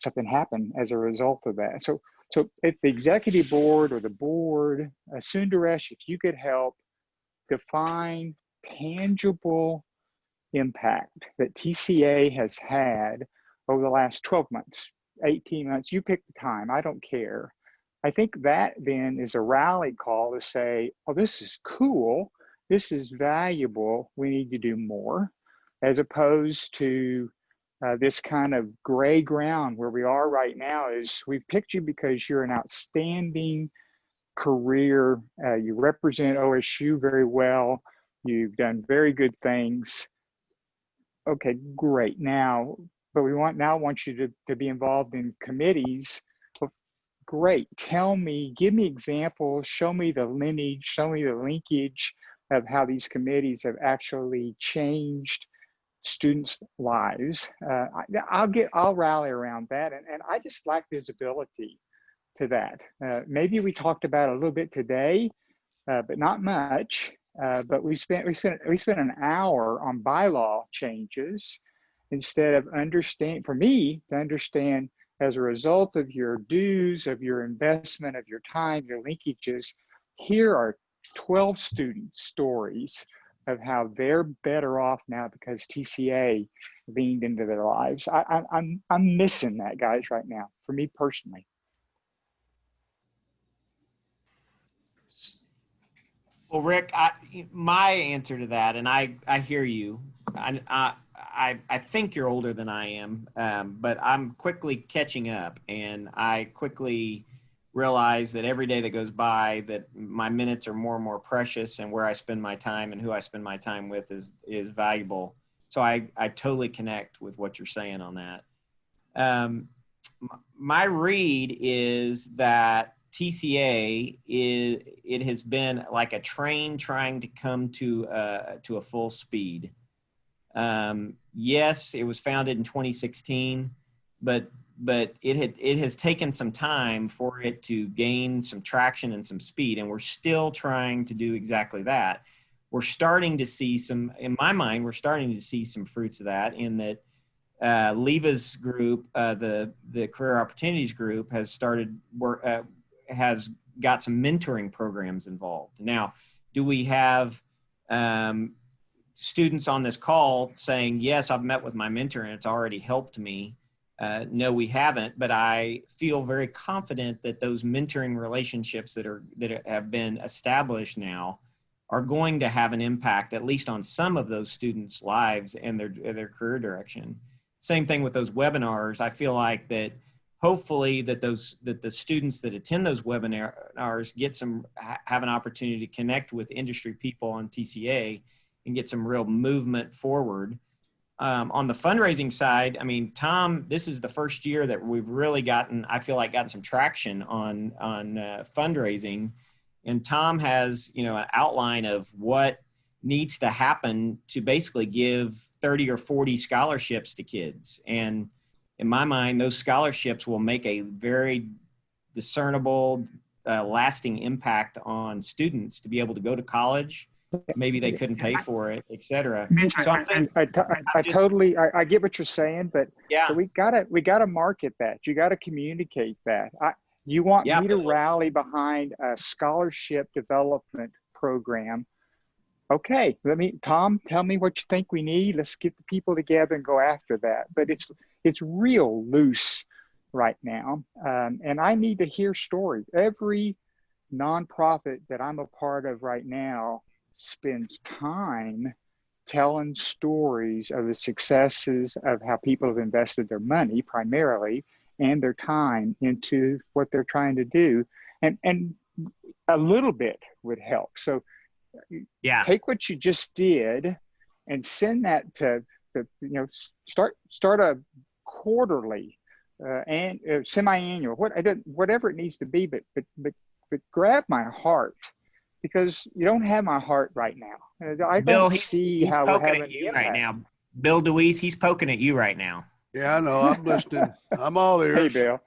something happen as a result of that. So if the executive board or the board, Sundaresh, if you could help define tangible impact that TCA has had over the last 12 months, 18 months, you pick the time, I don't care. I think that then is a rally call to say, oh, this is cool, this is valuable, we need to do more, as opposed to this kind of gray ground where we are right now is we've picked you because you're an outstanding career, you represent OSU very well, you've done very good things. Okay, great. But we want you to be involved in committees. Well, great. Give me examples, show me the lineage, show me the linkage of how these committees have actually changed students' lives. I'll rally around that. And I just lack visibility to that. Maybe we talked about it a little bit today, but not much. But we spent an hour on bylaw changes instead of for me to understand as a result of your dues, of your investment, of your time, your linkages, here are 12 student stories of how they're better off now because TCA leaned into their lives. I'm missing that, guys, right now, for me personally. Well, Rick, my answer to that, and I hear you. I think you're older than I am, but I'm quickly catching up, and I quickly realize that every day that goes by, that my minutes are more and more precious, and where I spend my time and who I spend my time with is valuable. So I totally connect with what you're saying on that. My read is that TCA it has been like a train trying to come to a full speed. Yes, it was founded in 2016, but it has taken some time for it to gain some traction and some speed, and we're still trying to do exactly that. We're starting to see some, in my mind, we're starting to see some fruits of that in that Leva's group, the Career Opportunities Group, has started work, has got some mentoring programs involved. Now, do we have students on this call saying, yes, I've met with my mentor and it's already helped me? No, we haven't, but I feel very confident that those mentoring relationships that have been established now are going to have an impact, at least on some of those students' lives and their career direction. Same thing with those webinars. I feel like that hopefully that the students that attend those webinars have an opportunity to connect with industry people on TCA and get some real movement forward. On the fundraising side, I mean, Tom, this is the first year that we've really gotten some traction on fundraising. And Tom has, an outline of what needs to happen to basically give 30 or 40 scholarships to kids. And in my mind, those scholarships will make a very discernible, lasting impact on students to be able to go to college. Maybe they couldn't pay for it, et cetera. So I totally get what you're saying, but yeah, but we gotta market that. You gotta communicate that. You want me to rally behind a scholarship development program? Okay, Tom, tell me what you think we need. Let's get the people together and go after that. But it's real loose right now, and I need to hear stories. Every nonprofit that I'm a part of right now spends time telling stories of the successes of how people have invested their money primarily and their time into what they're trying to do. And a little bit would help. So take what you just did and send that to start a quarterly and semi-annual, whatever it needs to be, but grab my heart, because you don't have my heart right now. I don't see how we're having at you right now. Bill DeWeese, he's poking at you right now. Yeah, I know. I'm listening. I'm all ears. Hey, Bill.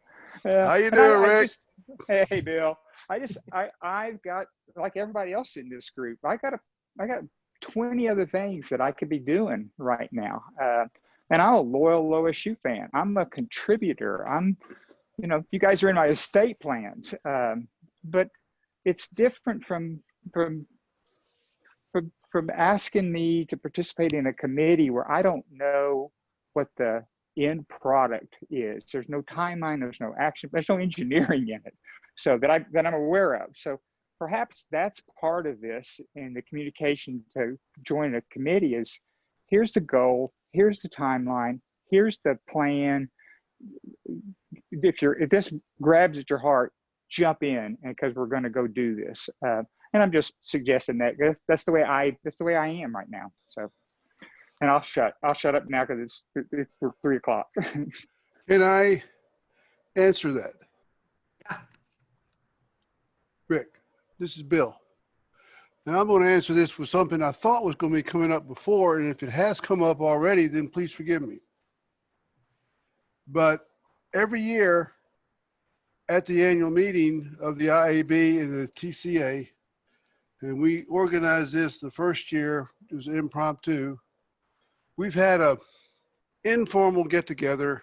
How you doing, Rick? Hey, Bill. I've got, like everybody else in this group, I got 20 other things that I could be doing right now. And I'm a loyal OSU fan. I'm a contributor. You guys are in my estate plans. But it's different from asking me to participate in a committee where I don't know what the end product is. There's no timeline, there's no action, there's no engineering in it, so that I'm aware of. So perhaps that's part of this in the communication to join a committee is, here's the goal, here's the timeline, here's the plan. If this grabs at your heart, jump in, and because we're going to go do this. And I'm just suggesting that that's the way I am right now. So, and I'll shut up now because it's 3 o'clock. Can I answer that? Yeah. Rick, this is Bill. Now I'm going to answer this with something I thought was going to be coming up before, and if it has come up already, then please forgive me. But every year at the annual meeting of the IAB and the TCA, and we organized this the first year, it was impromptu. We've had a informal get-together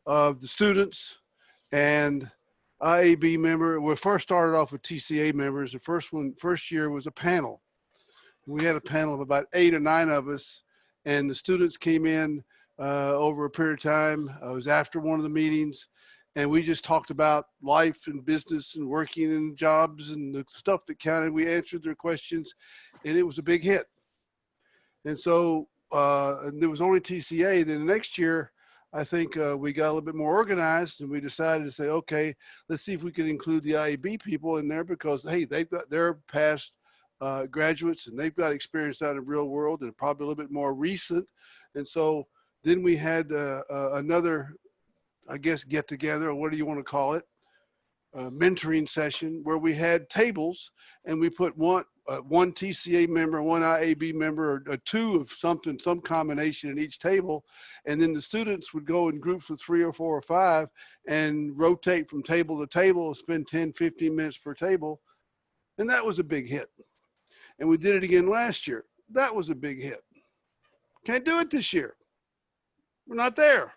of the students and IAB member. We first started off with TCA members. The first year was a panel. We had a panel of about 8 or 9 of us, and the students came in over a period of time. It was after one of the meetings, and we just talked about life and business and working and jobs and the stuff that counted. We answered their questions, and it was a big hit. And so and there was only TCA. Then the next year, I think we got a little bit more organized, and we decided to say, okay, let's see if we can include the IAB people in there, because, hey, they've got their past graduates, and they've got experience out in the real world, and probably a little bit more recent. And so then we had another, I guess, get together, or what do you want to call it, mentoring session where we had tables and we put one TCA member, one IAB member, or two of something, some combination in each table. And then the students would go in groups of 3 or 4 or 5 and rotate from table to table, spend 10, 15 minutes per table. And that was a big hit. And we did it again last year. That was a big hit. Can't do it this year. We're not there.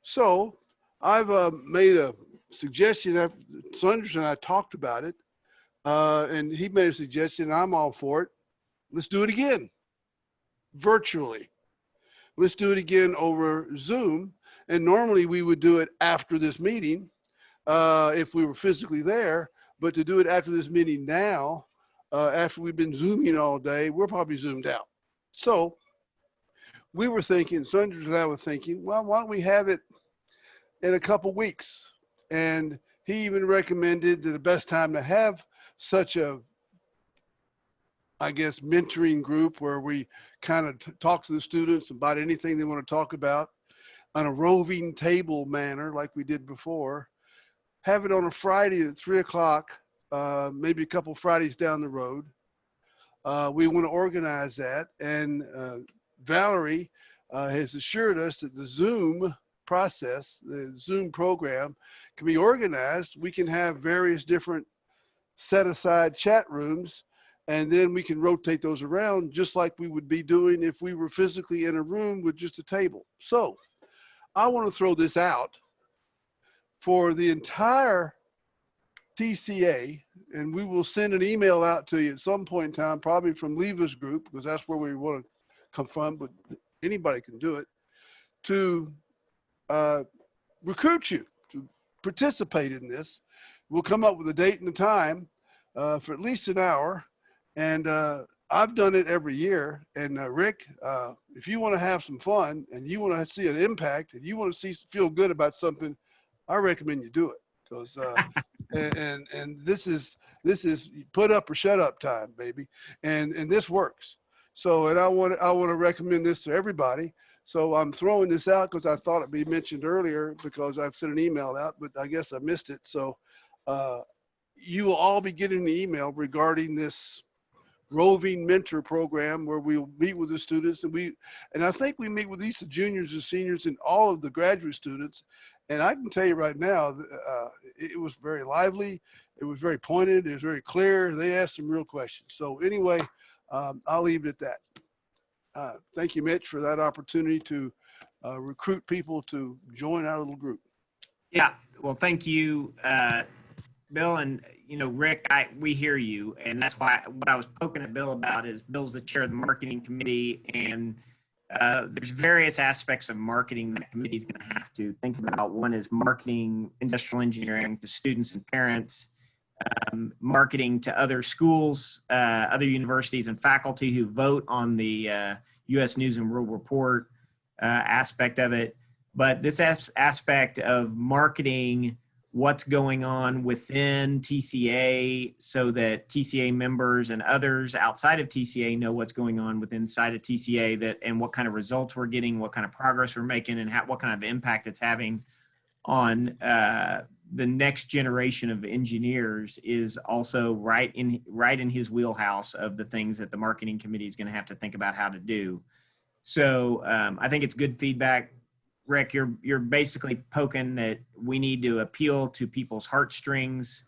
So I've made a suggestion. Saunders and I talked about it, and he made a suggestion. I'm all for it. Let's do it again, virtually. Let's do it again over Zoom. And normally we would do it after this meeting if we were physically there. But to do it after this meeting now, after we've been Zooming all day, we're probably Zoomed out. So we were thinking, Saunders and I were thinking, well, why don't we have it in a couple weeks? And he even recommended that the best time to have such a, I guess, mentoring group where we kind of talk to the students about anything they want to talk about on a roving table manner like we did before. Have it on a Friday at 3 o'clock, maybe a couple Fridays down the road. We want to organize that. And Valerie has assured us that the Zoom process, the Zoom program can be organized. We can have various different set aside chat rooms, and then we can rotate those around just like we would be doing if we were physically in a room with just a table. So I want to throw this out for the entire TCA, and we will send an email out to you at some point in time, probably from Leva's group, because that's where we want to come from, but anybody can do it, to recruit you to participate in this. We'll come up with a date and a time for at least an hour. And I've done it every year. And Rick, if you want to have some fun and you want to see an impact and you want to feel good about something, I recommend you do it. Because and this is put up or shut up time, baby. And this works. So, and I want to recommend this to everybody. So I'm throwing this out because I thought it'd be mentioned earlier because I've sent an email out, but I guess I missed it. So you will all be getting an email regarding this roving mentor program where we'll meet with the students, and I think we meet with these juniors and seniors and all of the graduate students. And I can tell you right now, it was very lively. It was very pointed. It was very clear. They asked some real questions. So anyway, I'll leave it at that. Thank you, Mitch, for that opportunity to recruit people to join our little group. Yeah, well, thank you, Bill, and Rick. We hear you, and that's why what I was poking at Bill about is Bill's the chair of the marketing committee, and there's various aspects of marketing that committee is going to have to think about. One is marketing industrial engineering to students and parents, marketing to other schools, other universities and faculty who vote on the U.S. News and World Report aspect of it. But this aspect of marketing what's going on within TCA so that TCA members and others outside of TCA know what's going on inside of TCA, and what kind of results we're getting, what kind of progress we're making, and what kind of impact it's having on the next generation of engineers is also right in his wheelhouse of the things that the marketing committee is going to have to think about how to do. So I think it's good feedback. Rick, you're basically poking that we need to appeal to people's heartstrings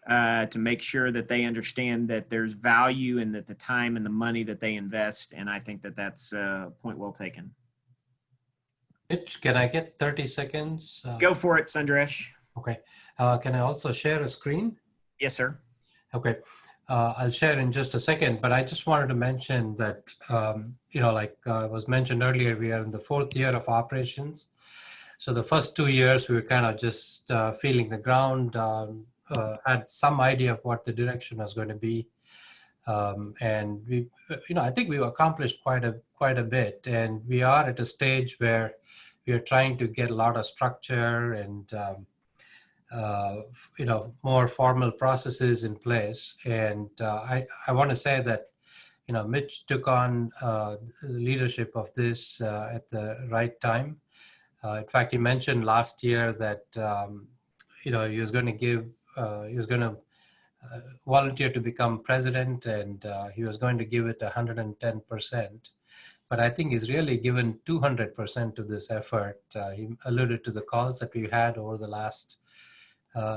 to make sure that they understand that there's value and that the time and the money that they invest. And I think that that's a point well taken. Mitch, can I get 30 seconds? Go for it, Sundaresh. Okay. Can I also share a screen? Yes, sir. Okay. I'll share in just a second, but I just wanted to mention that, like was mentioned earlier, we are in the 4th year of operations. So the first 2 years, we were kind of just feeling the ground, had some idea of what the direction was going to be. And we, I think we've accomplished quite a bit, and we are at a stage where we are trying to get a lot of structure and, more formal processes in place. And I want to say that, Mitch took on the leadership of this at the right time. In fact, he mentioned last year that, he was going to he was going to volunteer to become president, and he was going to give it 110%. But I think he's really given 200% to this effort. He alluded to the calls that we had over the last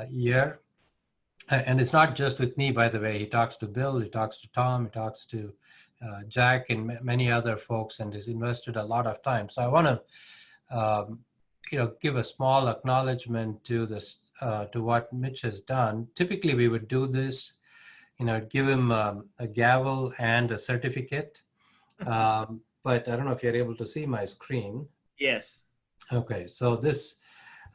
year. And it's not just with me, by the way. He talks to Bill, he talks to Tom, he talks to Jack and many other folks, and has invested a lot of time. So I want to, give a small acknowledgement to this, to what Mitch has done. Typically, we would do this, give him a gavel and a certificate. But I don't know if you're able to see my screen. Yes. Okay, so this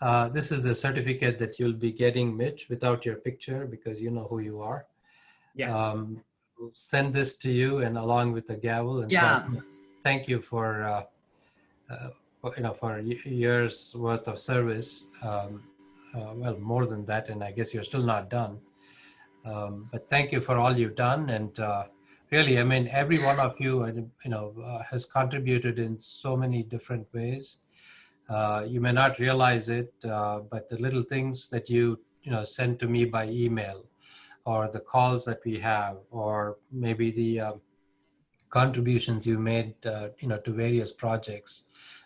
is the certificate that you'll be getting, Mitch, without your picture, because you know who you are. Yeah. We'll send this to you, and along with the gavel. And Yeah. so thank you for years worth of service. Well, more than that, and I guess you're still not done. But thank you for all you've done, and really, I mean, every one of you, has contributed in so many different ways. You may not realize it, but the little things that you send to me by email, or the calls that we have, or maybe the contributions you made, to various projects,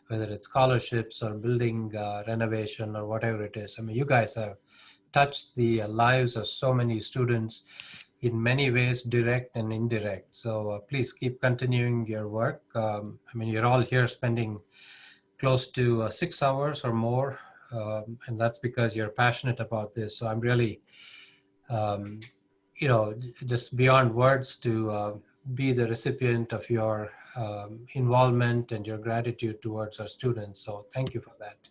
whether it's scholarships or building renovation or whatever it is. I mean, you guys have touched the lives of so many students in many ways, direct and indirect. So please keep continuing your work. I mean, you're all here spending close to 6 hours or more, and that's because you're passionate about this. So I'm really, just beyond words to be the recipient of your involvement and your gratitude towards our students. So thank you for that.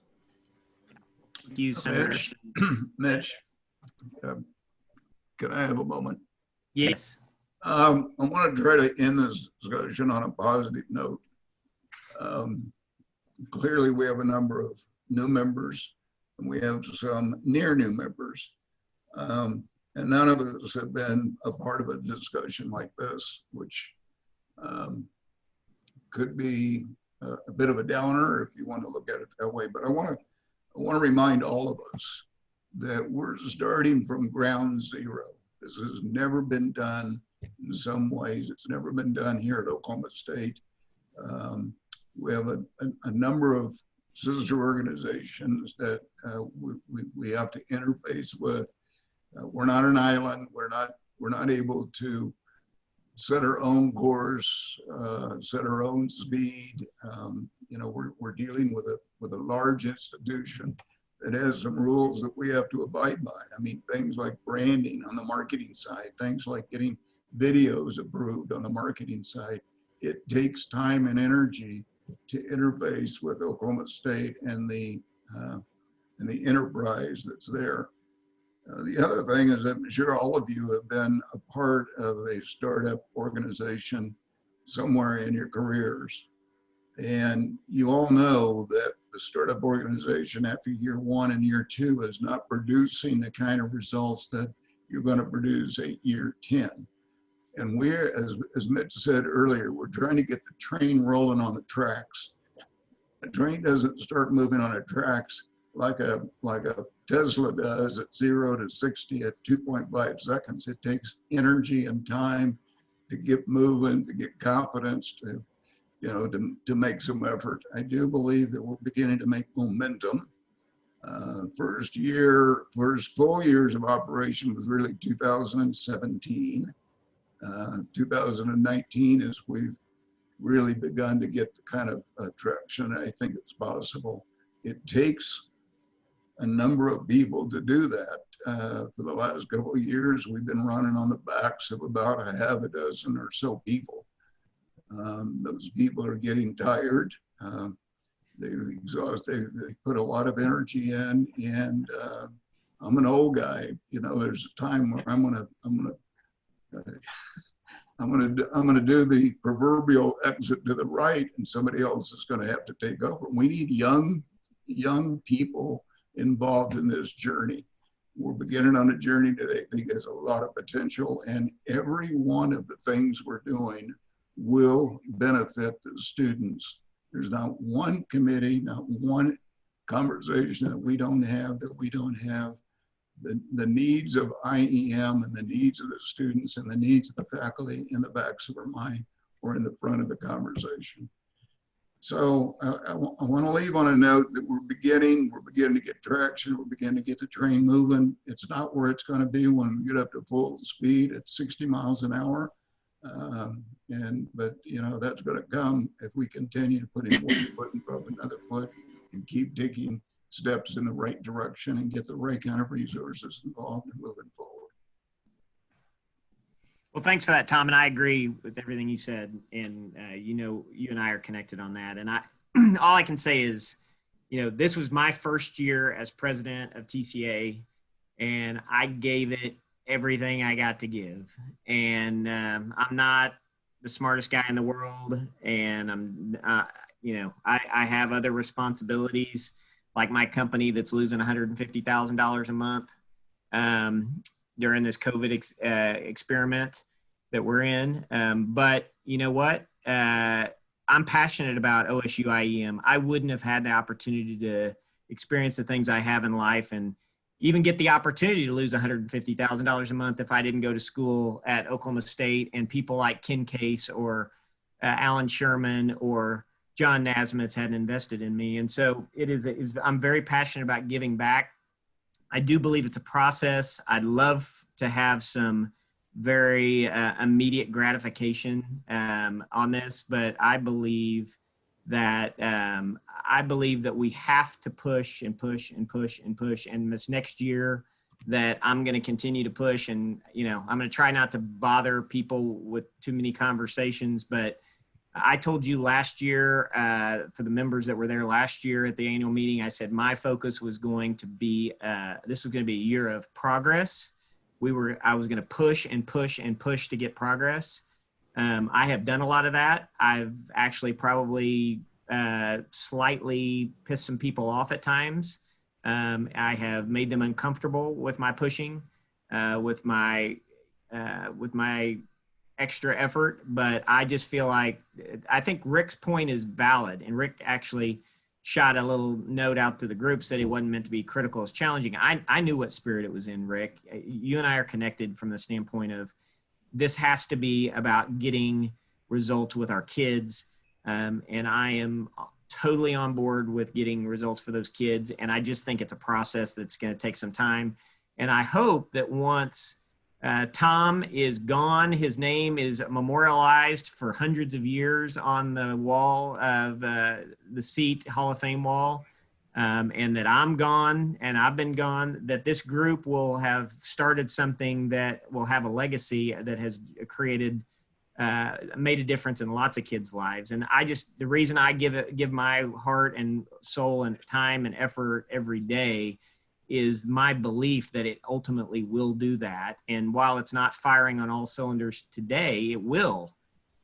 Thank you, Senator. Mitch, can I have a moment? Yes. I want to try to end this discussion on a positive note. Clearly, we have a number of new members, and we have some near new members. And none of us have been a part of a discussion like this, which could be a bit of a downer if you want to look at it that way. But I want to remind all of us that we're starting from ground zero. This has never been done in some ways. It's never been done here at Oklahoma State. We have a number of sister organizations that we have to interface with. We're not an island. We're not able to set our own course, set our own speed. We're dealing with a large institution that has some rules that we have to abide by. I mean, things like branding on the marketing side, things like getting videos approved on the marketing side. It takes time and energy to interface with Oklahoma State and the enterprise that's there. The other thing is that I'm sure all of you have been a part of a startup organization somewhere in your careers. And you all know that the startup organization after year 1 and year 2 is not producing the kind of results that you're going to produce at year 10. And we're, as Mitch said earlier, we're trying to get the train rolling on the tracks. A train doesn't start moving on the tracks like a Tesla does at 0 to 60 at 2.5 seconds. It takes energy and time to get moving, to get confidence, to make some effort. I do believe that we're beginning to make momentum. First full years of operation was really 2017. 2019 is we've really begun to get the kind of traction I think it's possible. It takes a number of people to do that. For the last couple of years, we've been running on the backs of about a half a dozen or so people. Those people are getting tired. They're exhausted. They put a lot of energy in, and I'm an old guy. There's a time where I'm gonna do the proverbial exit to the right, and somebody else is going to have to take over. We need young people involved in this journey. We're beginning on a journey that I think has a lot of potential, and every one of the things we're doing will benefit the students. There's not one committee, not one conversation that we don't have the needs of IEM and the needs of the students and the needs of the faculty in the backs of our mind or in the front of the conversation. So I want to leave on a note that we're beginning to get traction. We're beginning to get the train moving. It's not where it's going to be when we get up to full speed at 60 miles an hour. But you know, that's going to come if we continue to put in one foot and rub another foot and keep taking steps in the right direction and get the right kind of resources involved in moving forward. Well, thanks for that, Tom. And I agree with everything you said. And, you know, you and I are connected on that. And all I can say is, you know, this was my first year as president of TCA, and I gave it everything I got to give. And I'm not the smartest guy in the world. And I'm, you know, I have other responsibilities, like my company that's losing $150,000 a month during this COVID experiment that we're in. But you know what? I'm passionate about OSU IEM. I wouldn't have had the opportunity to experience the things I have in life and even get the opportunity to lose $150,000 a month if I didn't go to school at Oklahoma State and people like Ken Case or Alan Sherman or John Nasmith hadn't invested in me. And so I'm very passionate about giving back. I do believe it's a process. I'd love to have some very immediate gratification on this, but I believe that we have to push and push and push and push. And this next year that I'm going to continue to push, and you know, I'm going to try not to bother people with too many conversations, but I told you last year, for the members that were there last year at the annual meeting, I said my focus was going to be, this was going to be a year of progress. I was going to push and push and push to get progress. I have done a lot of that. I've actually probably slightly pissed some people off at times. I have made them uncomfortable with my pushing, with my extra effort, but I just feel like, I think Rick's point is valid, and Rick actually shot a little note out to the group, said it wasn't meant to be critical, it's challenging. I knew what spirit it was in, Rick. You and I are connected from the standpoint of this has to be about getting results with our kids, and I am totally on board with getting results for those kids, and I just think it's a process that's going to take some time, and I hope that once Tom is gone, his name is memorialized for hundreds of years on the wall of the seat Hall of Fame wall, and that I'm gone and I've been gone, that this group will have started something that will have a legacy that has created, made a difference in lots of kids' lives. And the reason I give my heart and soul and time and effort every day is my belief that it ultimately will do that. And while it's not firing on all cylinders today, it will.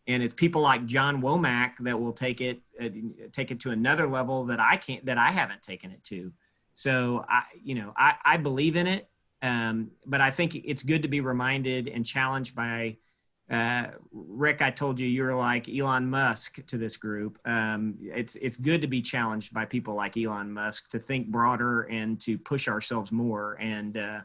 And it's people like John Womack that will take it to another level that I haven't taken it to. So I believe in it. But I think it's good to be reminded and challenged by, Rick, I told you you're like Elon Musk to this group. It's good to be challenged by people like Elon Musk to think broader and to push ourselves more. And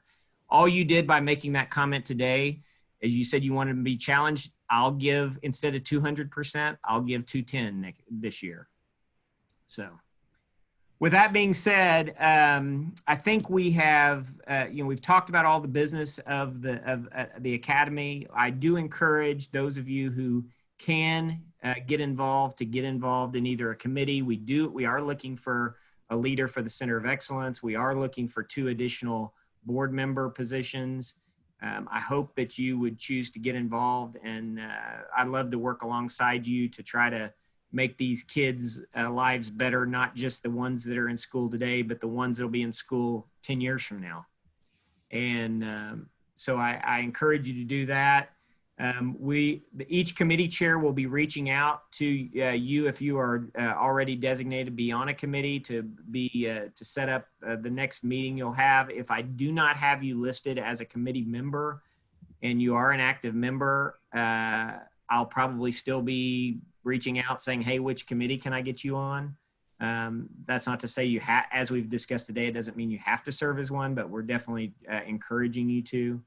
all you did by making that comment today, as you said you wanted to be challenged, I'll give, instead of 200%, I'll give 210 this year. So with that being said, I think we have, we've talked about all the business of the Academy. I do encourage those of you who can get involved in either a committee. We are looking for a leader for the Center of Excellence. We are looking for 2 additional board member positions. I hope that you would choose to get involved, and I'd love to work alongside you to try to make these kids' lives better, not just the ones that are in school today, but the ones that will be in school 10 years from now. And so I encourage you to do that. Each committee chair will be reaching out to you if you are already designated to be on a committee to set up the next meeting you'll have. If I do not have you listed as a committee member and you are an active member, I'll probably still be reaching out saying, hey, which committee can I get you on? That's not to say you as we've discussed today, it doesn't mean you have to serve as one, but we're definitely encouraging you to.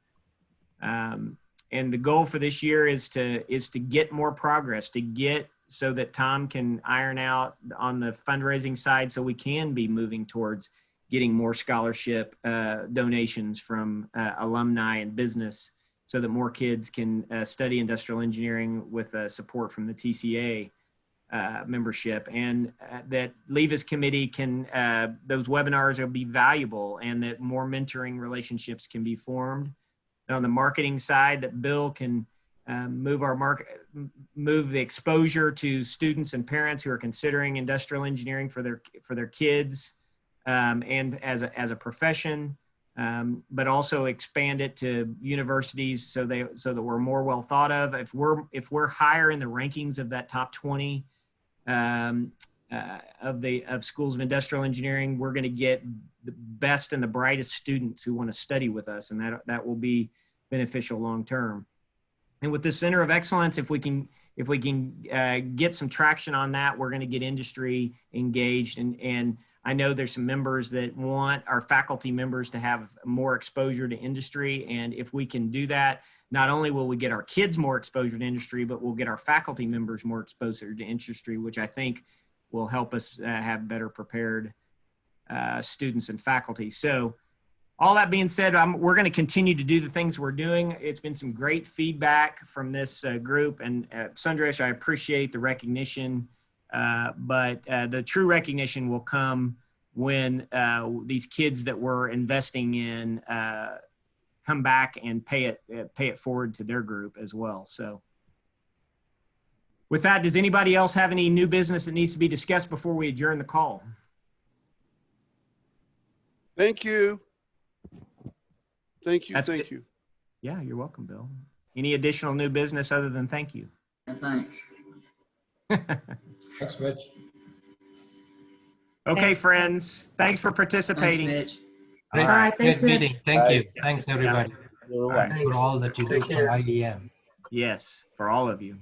And the goal for this year is to get more progress, to get so that Tom can iron out on the fundraising side so we can be moving towards getting more scholarship donations from alumni and business so that more kids can study industrial engineering with support from the TCA membership, and that Levis Committee can, those webinars will be valuable and that more mentoring relationships can be formed. On the marketing side, that Bill can move the exposure to students and parents who are considering industrial engineering for their kids and as a profession, but also expand it to universities so that we're more well thought of. If we're higher in the rankings of that top 20 of schools of industrial engineering, we're going to get the best and the brightest students who want to study with us, and that will be beneficial long term. And with the Center of Excellence, if we can get some traction on that, we're going to get industry engaged. And I know there's some members that want our faculty members to have more exposure to industry. And if we can do that, not only will we get our kids more exposure to industry, but we'll get our faculty members more exposure to industry, which I think will help us have better prepared students and faculty. So all that being said, we're going to continue to do the things we're doing. It's been some great feedback from this group. And Sundresh, I appreciate the recognition, but the true recognition will come when these kids that we're investing in come back and pay it forward to their group as well. So with that, does anybody else have any new business that needs to be discussed before we adjourn the call? Thank you. Thank you. That's Thank it. you. Yeah, you're welcome, Bill. Any additional new business other than thank you? Thanks. Thanks, Mitch. Okay, friends. Thanks for participating. Thanks, Mitch. Great, All right, thanks, great meeting. Mitch. Thank you. Thanks, everybody, You're welcome. for all that you do for IEM. Yes, for all of you.